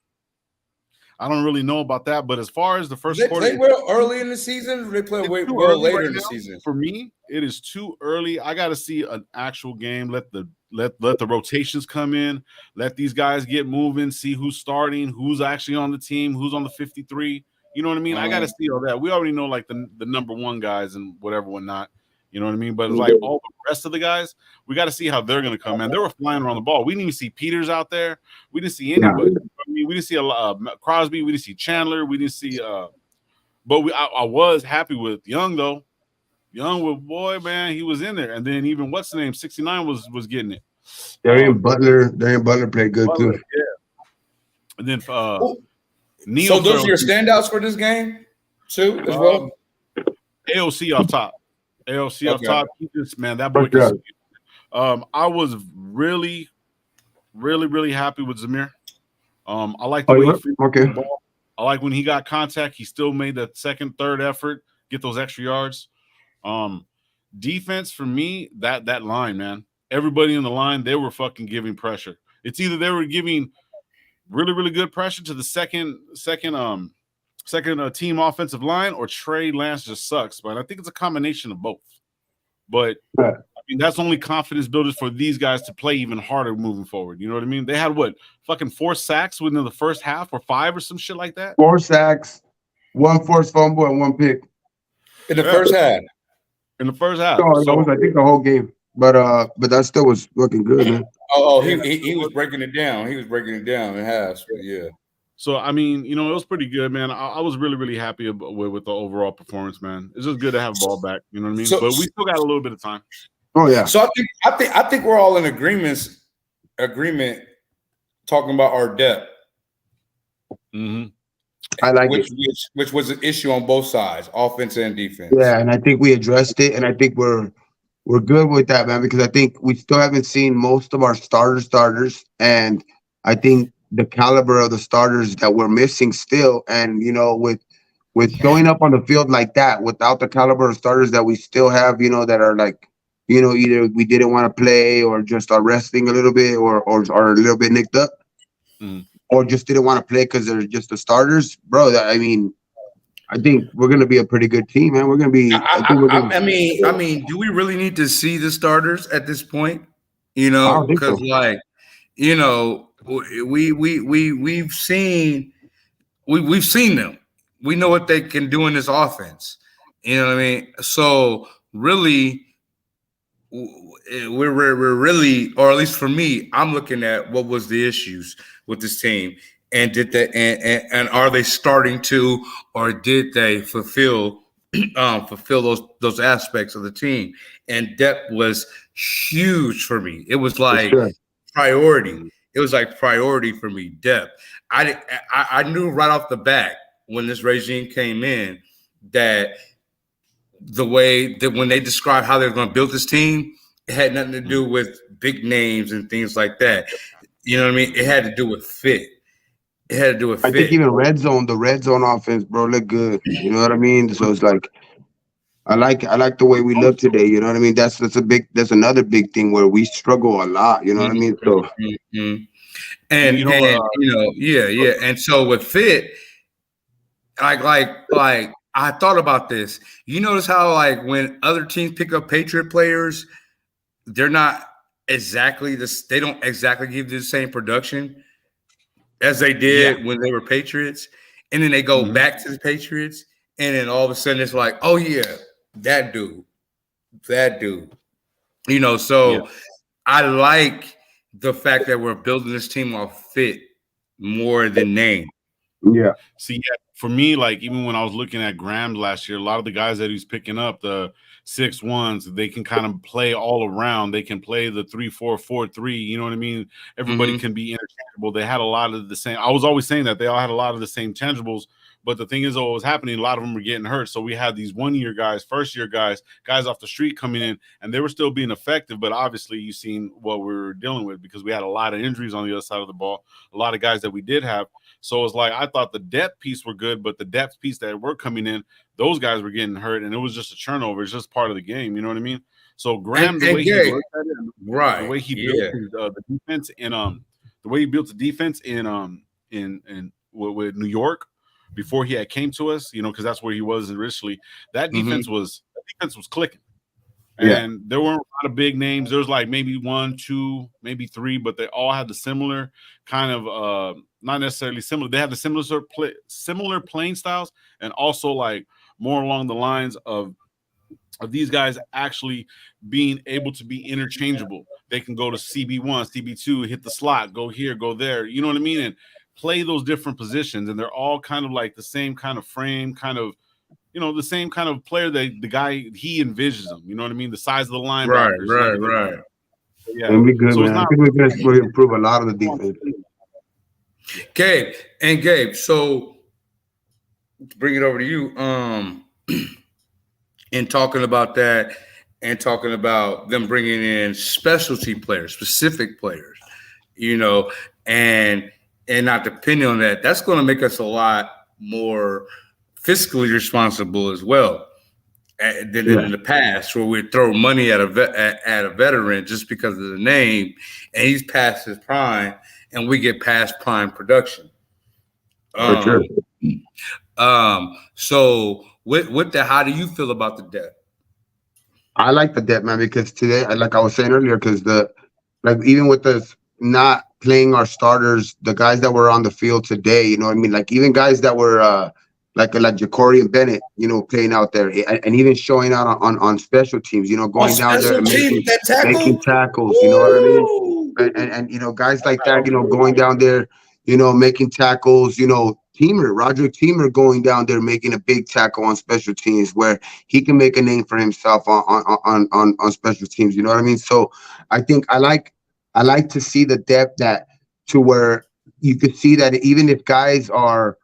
I don't really know about that. But as far as the first quarter, they play well early in the season. They play well later in the season. For me, it is too early. I got to see an actual game. Let the rotations come in. Let these guys get moving. See who's starting, who's actually on the team, who's on the 53. You know what I mean? I got to see all that. We already know like the number 1 guys and whatnot. You know what I mean? But it's like all the rest of the guys, we got to see how they're going to come. Man, they were flying around the ball. We didn't even see Peters out there. We didn't see anybody. I mean, we didn't see a lot Crosby. We didn't see Chandler. We didn't see. But I was happy with Young though. Young, boy, man, he was in there. And then even what's the name? 69 was getting it. Darian Butler played good Butler, too. yeah. And then Neil. So those are your standouts for this game, too, as well. AOC off top. AOC off Okay. top. He just, man, that boy can. I was really happy with Zamir. I like the way he the ball. I like when he got contact, he still made that second, third effort, get those extra yards. Defense for me, that line, man. Everybody in the line, they were fucking giving pressure. It's either they were giving really good pressure to the second team offensive line, or Trey Lance just sucks. But I think it's a combination of both. But I mean, that's only confidence builders for these guys to play even harder moving forward. You know what I mean? They had fucking 4 sacks within the first half, or 5 or some shit like that. 4 sacks, 1 forced fumble, and 1 pick in the first half. In the first half, so that was, I think, the whole game. But that still was looking good, man. He was breaking it down. He was breaking it down in halves. Yeah. So I mean, it was pretty good, man. I was really happy with the overall performance, man. It's just good to have a ball back. You know what I mean? But we still got a little bit of time. Oh yeah. So I think we're all in agreement talking about our depth. Mm-hmm. I like which was an issue on both sides, offense and defense. Yeah, and I think we addressed it, and I think we're good with that, man, because I think we still haven't seen most of our starters, and I think the caliber of the starters that we're missing still, and with going up on the field like that without the caliber of starters that we still have, that are like, either we didn't want to play or just are resting a little bit or are a little bit nicked up. Mm-hmm. Or just didn't want to play because they're just the starters, bro. I think we're gonna be a pretty good team, man. We're gonna be. I mean, do we really need to see the starters at this point? Because we've seen them. We know what they can do in this offense. You know what I mean? So really, we're really, or at least for me, I'm looking at what was the issues with this team, and did they and are they starting to, or did they fulfill those aspects of the team? And depth was huge for me. It was like priority. It was like priority for me. Depth. I knew right off the bat when this regime came in that the way that when they described how they were going to build this team, it had nothing to do with big names and things like that. You know what I mean? It had to do with fit. It had to do with fit. I think even the red zone offense, bro, look good. You know what I mean? So it's like, I like the way we look today. You know what I mean? That's another big thing where we struggle a lot. You know what I mean? So, and yeah. And so with fit, like I thought about this. You notice how when other teams pick up Patriot players, they're not exactly this. They don't exactly give you the same production as they did when they were Patriots, and then they go back to the Patriots, and then all of a sudden it's like, oh yeah, that dude. So I like the fact that we're building this team off fit more than name. Yeah. See, for me, even when I was looking at Graham last year, a lot of the guys that he's picking up, the 6'1s, they can kind of play all around. They can play the 3-4-4-3. You know what I mean? Everybody can be interchangeable. They had a lot of the same. I was always saying that they all had a lot of the same tangibles. But the thing is, what was happening, a lot of them were getting hurt. So we had these one-year guys, first-year guys off the street coming in, and they were still being effective. But obviously, you've seen what we were dealing with because we had a lot of injuries on the other side of the ball, a lot of guys that we did have. So it's like I thought the depth piece were good, but the depth piece that were coming in, those guys were getting hurt, and it was just a turnover. It's just part of the game. You know what I mean? So Graham, the way he built the defense the way he built the defense in with New York before he came to us, because that's where he was originally. That defense was clicking. And there weren't a lot of big names. There was maybe 1, 2, maybe 3, but they all had the similar kind of not necessarily similar. They had the similar playing styles, and also more along the lines of these guys actually being able to be interchangeable. They can go to CB1, CB2, hit the slot, go here, go there. You know what I mean? And play those different positions, and they're all kind of the same kind of frame, kind of the same kind of player that the guy he envisions them. You know what I mean? The size of the linebackers. Right. Yeah. And we good, So it's man. I not. think we're gonna improve a lot of the defense. Gabe, so to bring it over to you, in talking about that and talking about them bringing in specialty players, specific players, you know, and not depending on that, that's going to make us a lot more fiscally responsible as well than in the past, where we throw money at a veteran just because of the name, and he's past his prime, and we get past prime production. For sure. So with that, how do you feel about the depth? I like the depth, man, because today, like I was saying earlier, because even with us not playing our starters, the guys that were on the field today, you know what I mean? Like even guys that were like Ja'Cory and Bennett, you know, playing out there and even showing out on special teams, you know, going down there and making tackles, you know what I mean? And you know, guys like that, you know, going down there, you know, making tackles, you know, Roderick Teamer going down there making a big tackle on special teams where he can make a name for himself on special teams. You know what I mean? So I think I like to see the depth that to where you could see that even if guys are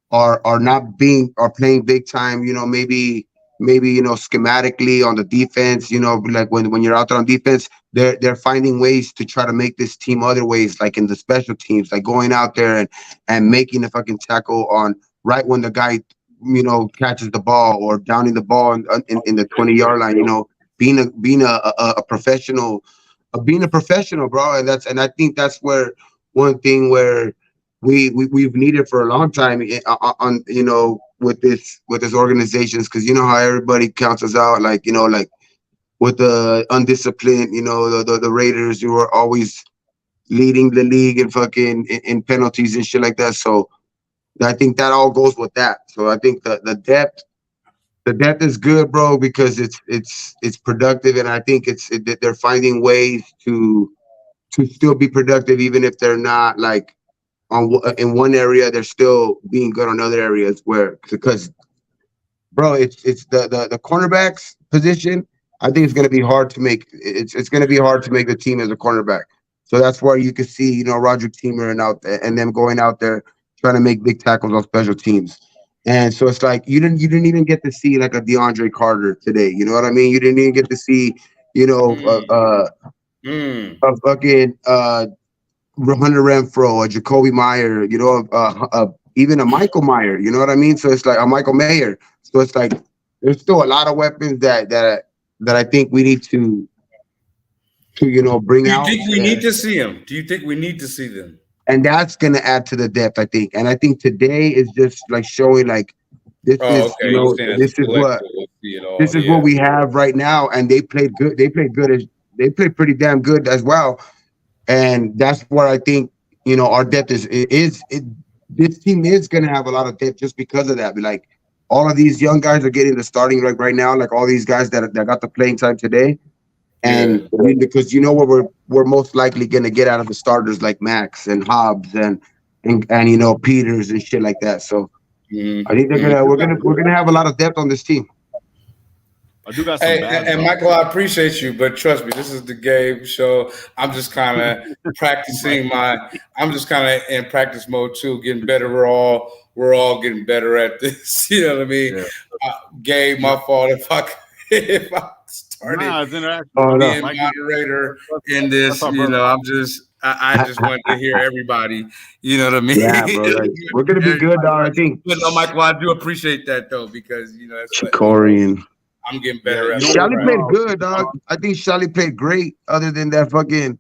playing big time, you know, maybe you know, schematically on the defense, you know, like when you're out there on defense, they're finding ways to try to make this team other ways, like in the special teams, like going out there and making a fucking tackle on right when the guy, you know, catches the ball or downing the ball in the 20-yard line, you know, being a professional, bro. And I think that's where one thing where we've needed for a long time on you know, with this organizations, because you know how everybody counts us out, like, you know, like with the undisciplined, you know, the Raiders, who are always leading the league in fucking in penalties and shit like that. So I think that all goes with that. So I think the depth is good, bro, because it's productive, and I think they're finding ways to still be productive, even if they're not like in one area, they're still being good on other areas because bro, it's the cornerbacks position. I think it's going to be hard to make. It's going to be hard to make the team as a cornerback. So that's where you can see, you know, Roger Teamer and them going out there trying to make big tackles on special teams. And so it's like you didn't even get to see like a DeAndre Carter today. You know what I mean? You didn't even get to see, you know, a fucking Hunter Renfro, a Jacoby Meyer, you know, even a Michael Meyer. You know what I mean? So it's like a Michael Mayer. So it's like there's still a lot of weapons that I think we need to you know, bring out. Do you think we need to see them? Do you think we need to see them? And that's going to add to the depth, I think. And I think today is just like showing like this is, you know, this is what we have right now. And they played good. They played pretty damn good as well. And that's where I think, you know, our depth is this team is going to have a lot of depth just because of that. Like all of these young guys are getting the starting right now, like all these guys that got the playing time today. And I mean, because you know what we're most likely going to get out of the starters, like Max and Hobbs and you know, Peters and shit like that. So I think we're gonna have a lot of depth on this team. I do got some and Michael, I appreciate you, but trust me, this is the Gabe show. I'm just kind of practicing I'm just kind of in practice mode too, getting better. We're all getting better at this. You know what I mean? Yeah. Gabe, my fault if I started being moderator in this. You know, I just wanted to hear everybody. You know what I mean? Yeah, bro. Like, we're gonna be good, dog. I think. But no, Michael, I do appreciate that though, because you know, Corey and I'm getting better at it. Shelly played good, dog. I think Shelly played great, other than that fucking,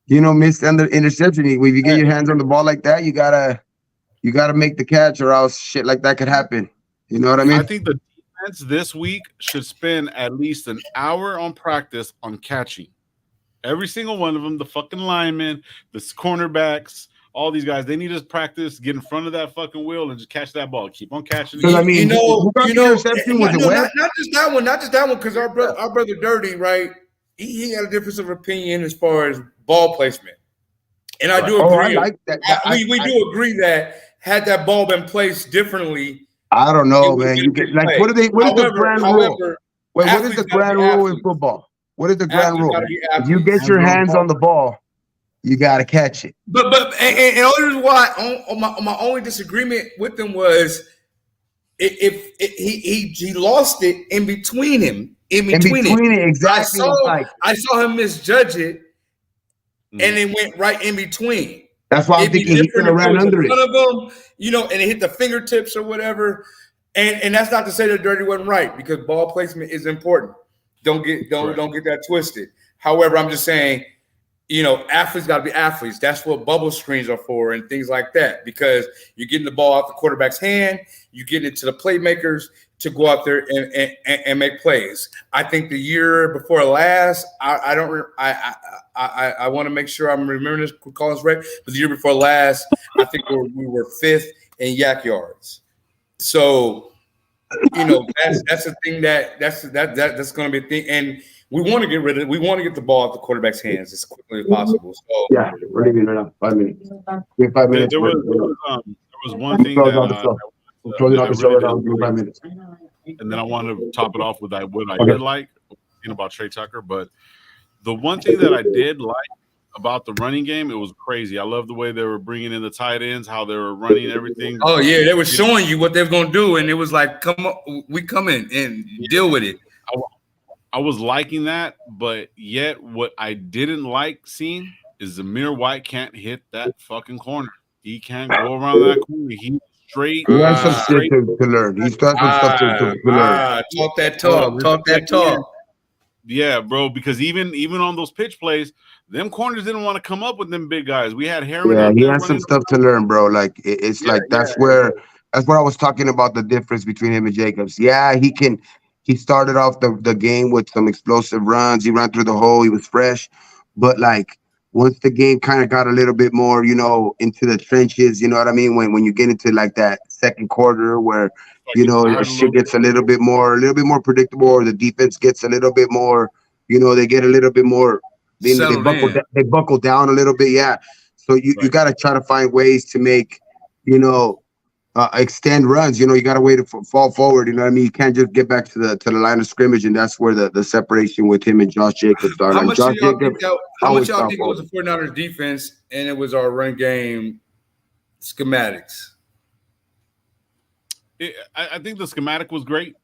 you know, missed interception. If you get your hands on the ball like that, you gotta make the catch, or else shit like that could happen. You know what I mean? I think the defense this week should spend at least an hour on practice on catching. Every single one of them, the fucking linemen, the cornerbacks, all these guys, they need to practice, get in front of that fucking wheel and just catch that ball. Keep on catching. So I mean, not just that one, because our brother Dirty, right? He had a difference of opinion as far as ball placement, and I do agree. I like that. We do agree that had that ball been placed differently, I don't know, man. You get like what is the grand rule? Wait, what is the grand rule in football? What is the ground Athletes rule? gotta be If you athletes. get your hands on the ball, you got to catch it. But and the only reason why my only disagreement with them was if he lost it in between him. In In between it, between it, exactly. It's like, I saw him misjudge it, Mhm. and it went right in between. that's why I'm It'd be thinking he could different have if it ran was in under it. front of him, you know, and it hit the fingertips or whatever. And that's not to say that Dirty wasn't right, because ball placement is important. Don't get that twisted. However, I'm just saying, you know, athletes got to be athletes. That's what bubble screens are for and things like that, because you're getting the ball out the quarterback's hand, you get it to the playmakers to go out there and make plays. I think the year before last, I want to make sure I'm remembering this, call this right, but the year before last, I think we were fifth in yak yards. So, you know, that's a thing that's going to be a thing, and we want to get rid of it. We want to get the ball out the quarterback's hands as quickly as possible. So, Yeah, we're leaving right now. 5 minutes. We have 5 minutes. There was one thing Close that out the show. We're closing out the show really right now. Give me 5 minutes. and then I want to top it off with what I Okay. did like about Trey Tucker. But the one thing that I did like about the running game, it was crazy. I love the way they were bringing in the tight ends, how they were running everything. oh yeah, they were showing you what they were going to do, and it was like, come on, we come in and deal with it. I was liking that, but yet what I didn't like seeing is Zamir White can't hit that fucking corner. He can't go around that corner. He's straight. He has some Ah. shit to learn. He's got some stuff to learn. Talk that talk. Yeah, bro, because even on those pitch plays, them corners didn't want to come up with them big guys. We had Harriman Yeah, out he there has some running. stuff to learn, bro. Like it's like that's where I was talking about the difference between him and Jacobs. Yeah, he started off the game with some explosive runs. He ran through the hole, he was fresh. But like once the game kind of got a little bit more, you know, into the trenches, you know what I mean? When you get into like that second quarter where you know shit gets a little bit more predictable, or the defense gets a little bit more, you know, they get a little bit more they buckle down a little bit, yeah. So you got to try to find ways to make, you know, extend runs. You know, you got to wait to fall forward. You know what I mean? You can't just get back to the line of scrimmage, and that's where the separation with him and Josh Jacobs are. How Like much Josh y'all Jacobs, think it was the 49ers defense and it was our run game schematics? I think the schematic was great.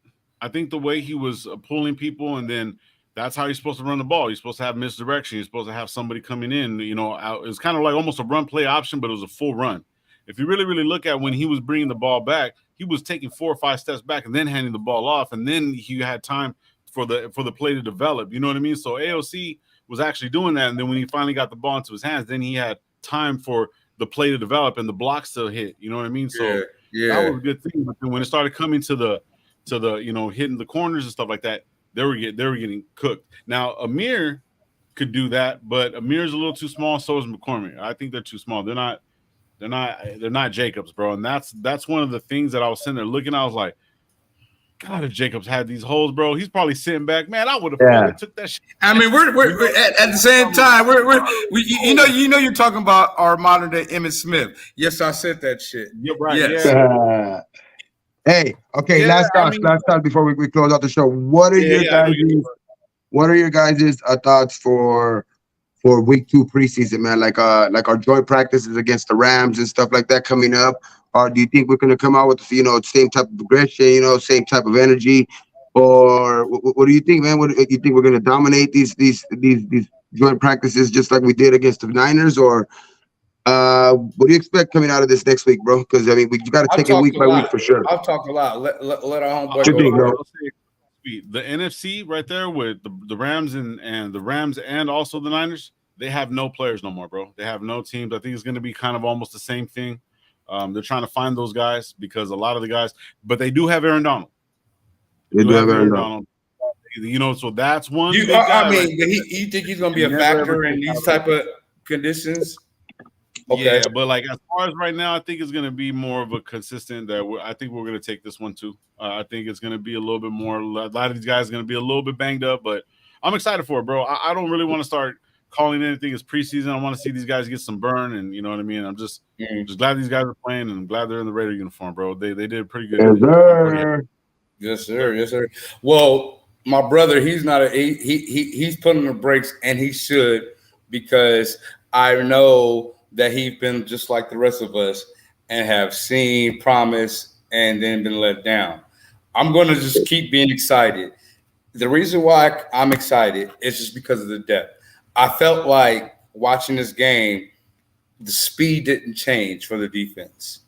I think the way he was pulling people, and then that's how you're supposed to run the ball. You're supposed to have misdirection. You're supposed to have somebody coming in, you know, out. It was kind of like almost a run play option, but it was a full run. If you really, really look at when he was bringing the ball back, he was taking 4 or 5 steps back and then handing the ball off, and then he had time for the play to develop. You know what I mean? So AOC was actually doing that, and then when he finally got the ball into his hands, then he had time for the play to develop and the blocks to hit. You know what I mean? So that was a good thing. But then when it started coming to the you know, hitting the corners and stuff like that, they were getting cooked. Now Amir could do that, but Amir's a little too small. So is McCormick. I think they're too small. They're not Jacobs, bro. And that's one of the things that I was sitting there looking. I was like, God, if Jacobs had these holes, bro, he's probably sitting back. Man, I would have fucking took that shit. I mean, we're at the same time. You know you're talking about our modern day Emmitt Smith. Yes, I said that shit. You're right. Yes. Yeah. Hey, okay, last thought before we close out the show. What are your guys' thoughts for week 2 preseason, man? Like our joint practices against the Rams and stuff like that coming up. Or do you think we're gonna come out with, you know, same type of progression, you know, same type of energy? Or what do you think, man? What do you think we're gonna dominate these joint practices just like we did against the Niners? Or what do you expect coming out of this next week, bro? Because I mean, you got to take it week by week for sure. I've talked a lot. Let our homeboy What you think, bro? The NFC right there with the Rams and the Rams and also the Niners, they have no players no more, bro. They have no teams. I think it's going to be kind of almost the same thing. They're trying to find those guys because a lot of the guys, but they do have Aaron Donald. They do have Aaron Donald. You know, so that's one. You think he's going to be a factor in these type of conditions? Okay. Yeah, but like as far as right now, I think it's going to be more of a consistent I think we're going to take this one too. I think it's going to be a little bit more. A lot of these guys are going to be a little bit banged up, but I'm excited for it, bro. I don't really want to start calling anything as preseason. I want to see these guys get some burn, and you know what I mean. I'm just glad these guys are playing, and I'm glad they're in the Raider uniform, bro. They did pretty good. Yes, sir. Yes, sir. Yes, sir. Well, my brother, he's not a he's putting the brakes, and he should, because I know that he's been just like the rest of us and have seen promise and then been let down. I'm going to just keep being excited. The reason why I'm excited is just because of the depth. I felt like watching this game, the speed didn't change for the defense.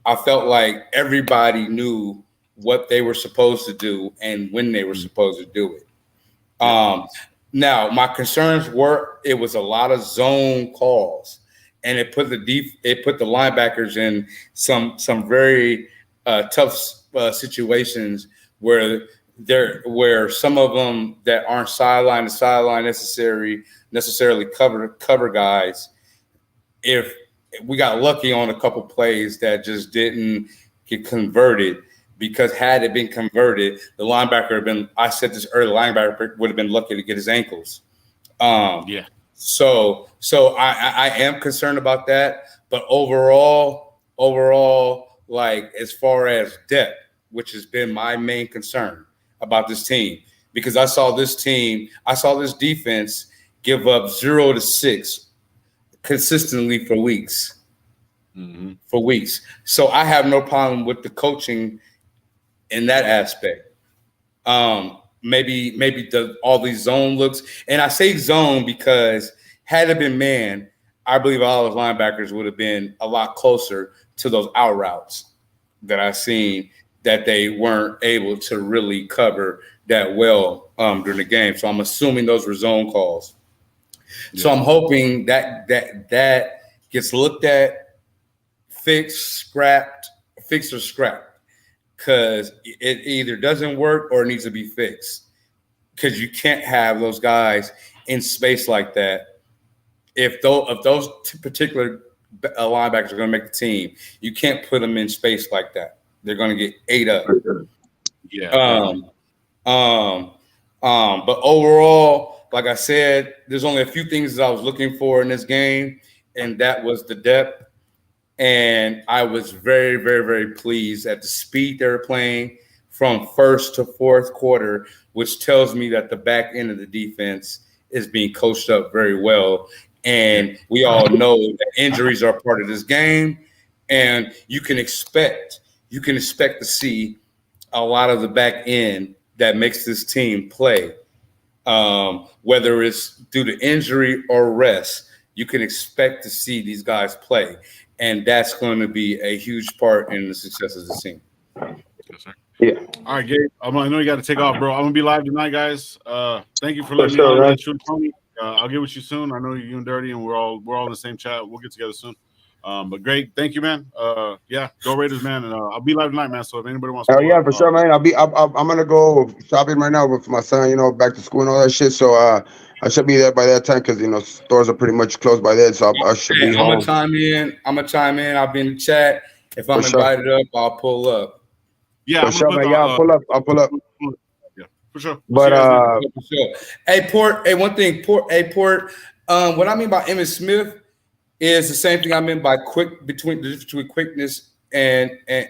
I felt like everybody knew what they were supposed to do and when they were supposed to do it. Um, Now my concerns were it was a lot of zone calls, and it put the linebackers in some very tough situations where where some of them that aren't sideline to sideline necessarily cover guys. If we got lucky on a couple plays that just didn't get converted, because had it been converted, the linebacker had been, I said this earlier, linebacker would have been lucky to get his ankles. Yeah. So I am concerned about that. But overall, like as far as depth, which has been my main concern about this team, because I saw this defense give up 0-6 consistently for weeks. For weeks. So I have no problem with the coaching in that aspect. Maybe all these zone looks, and I say zone because had it been man, I believe all those linebackers would have been a lot closer to those out routes that I seen that they weren't able to really cover that well during the game. So I'm assuming those were zone calls. So I'm hoping that gets looked at, fixed or scrapped, because it either doesn't work or it needs to be fixed. Because you can't have those guys in space like that. If those particular linebackers are going to make the team, you can't put them in space like that. They're going to get ate up. Yeah. But overall, like I said, there's only a few things that I was looking for in this game, and that was the depth. And I was very, very, very pleased at the speed they were playing from first to fourth quarter, which tells me that the back end of the defense is being coached up very well. And we all know that injuries are part of this game, and you can expect to see a lot of the back end that makes this team play. Whether it's due to injury or rest, you can expect to see these guys play. And that's going to be a huge part in the success of the team. Yes, sir. Yeah. All right, Gabe. I know you got to take off, bro. I'm gonna be live tonight, guys. Thank you for For letting sure, me on. man. Man. Shoot, Tony. I'll get with you soon. I know you and Dirty, and we're all in the same chat. We'll get together soon. But great, thank you, man. Yeah, go Raiders, man. And I'll be live tonight, man. So if anybody wants to, Oh yeah, for sure, man. I'm gonna go shopping right now with my son. You know, back to school and all that shit. So I should be there by that time because you know stores are pretty much closed by then. So I should be I'm home. gonna chime in. I'll be in the chat. If I'm For sure. invited up, I'll pull up. yeah, For I'm sure, gonna put man. Yeah, I'll pull up. I'll pull up. Yeah, for sure. But See you guys later. For sure. Hey, Port. Hey, one thing. Port. What I mean by Emmitt Smith is the same thing I meant by between quickness and yeah,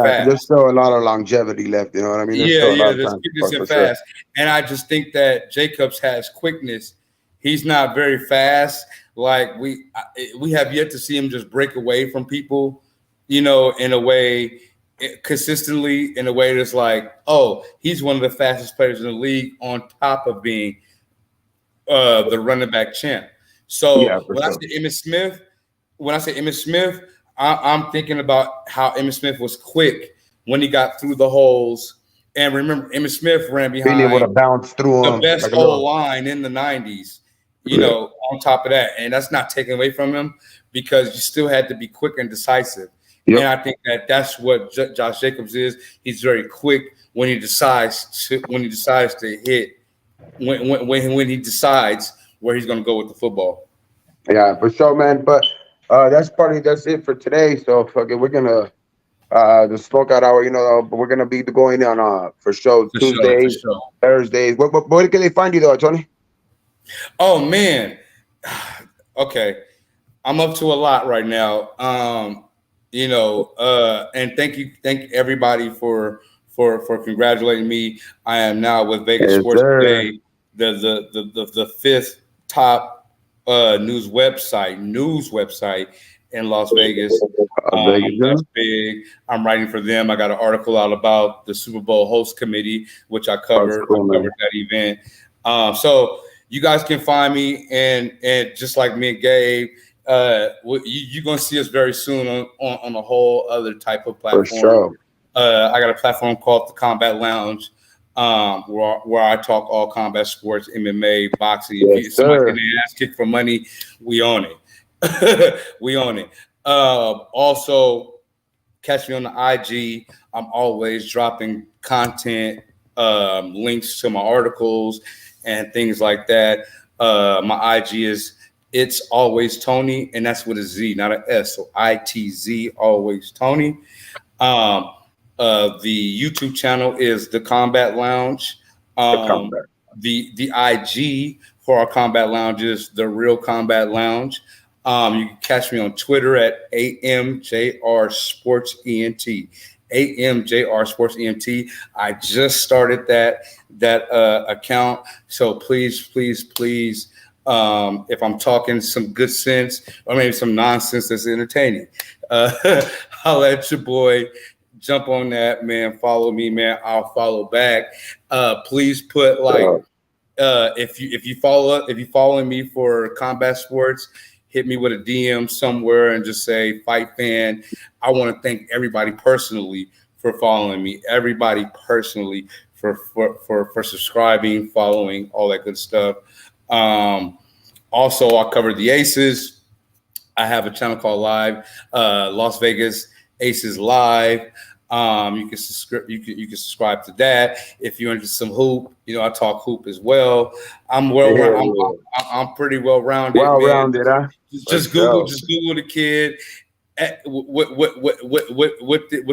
fast. there's still a lot of longevity left. You know what I mean? There's still a lot of There's time. quickness For and sure. fast. And I just think that Jacobs has quickness. He's not very fast. Like we have yet to see him just break away from people, you know, in a way consistently, in a way that's like, oh, he's one of the fastest players in the league on top of being the running back champ. So Yeah, for when I sure. say Emmitt Smith, I'm thinking about how Emmitt Smith was quick when he got through the holes. And remember, Emmitt Smith ran Being able to behind bounce through the them best like a whole little. line in the 90s, you know, on top of that. And that's not taken away from him because you still had to be quick and decisive. Yep. And I think that that's what Josh Jacobs is. He's very quick when he decides to hit, when he decides where he's going to go with the football. Yeah, for sure, man. But that's it for today. So fucking we're gonna the Smokeout hour, you know, we're gonna be going on for sure For Tuesdays, sure. Thursdays. Where can they find you though, Tony? Oh man. Okay. I'm up to a lot right now. You know, and thank everybody for for congratulating me. I am now with Vegas Yes, Sports sir. Today, the fifth top news website in Las Vegas. Vegas, That's big. I'm writing for them. I got an article out about the Super Bowl host committee, which I covered. cool, man. I covered that event. So you guys can find me, and just like me and Gabe, you're gonna see us very soon on a whole other type of platform. For sure. I got a platform called the Combat Lounge, where I talk all combat sports, MMA, boxing. Yes, If somebody sir. getting their ass kicked for money, we own it. We own it. Also, catch me on the IG. I'm always dropping content, links to my articles and things like that. My IG is It's Always Tony, and that's with a Z, not an S. So ITZ, Always Tony. The YouTube channel is the Combat Lounge. The IG for our Combat Lounge is the Real Combat Lounge. You can catch me on Twitter at AMJR Sports ENT. AMJR Sports ENT. I just started that account, so please, if I'm talking some good sense or maybe some nonsense that's entertaining, I'll let your boy jump on that, man. Follow me, man. I'll follow back. Please put if you following me for combat sports, hit me with a DM somewhere and just say Fight Fan. I want to thank everybody personally for following me. Everybody personally for subscribing, following, all that good stuff. Also, I covered the Aces. I have a channel called Las Vegas Aces Live. You can subscribe to that if you're into some hoop. I talk hoop as well. I'm pretty well rounded. Well rounded, huh? Just Google the kid. With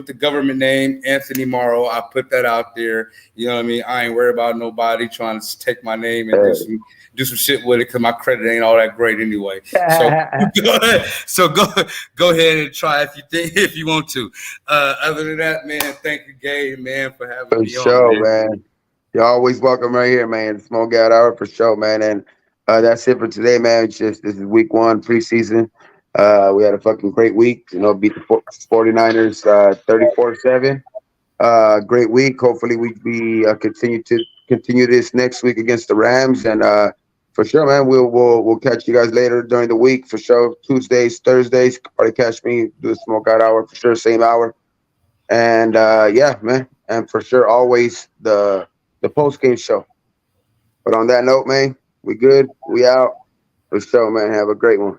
the government name Anthony Morrow. I put that out there. You know what I mean? I ain't worried about nobody trying to take my name and do some shit with it because my credit ain't all that great anyway. So go ahead and try if you want to. Other than that, man, thank you, Gabe, man, for having me on. For sure, man. You're always welcome right here, man. Smokeout Hour for sure, man. And that's it for today, man. This is week 1 preseason. We had a fucking great week. Beat the 49ers 34-7. Great week. Hopefully we continue this next week against the Rams. And for sure, man, we'll catch you guys later during the week for sure. Tuesdays, Thursdays, probably catch me, do the Smokeout Hour for sure, same hour. And yeah, man. And for sure, always the post-game show. But on that note, man, we good. We out. For sure, man. Have a great one.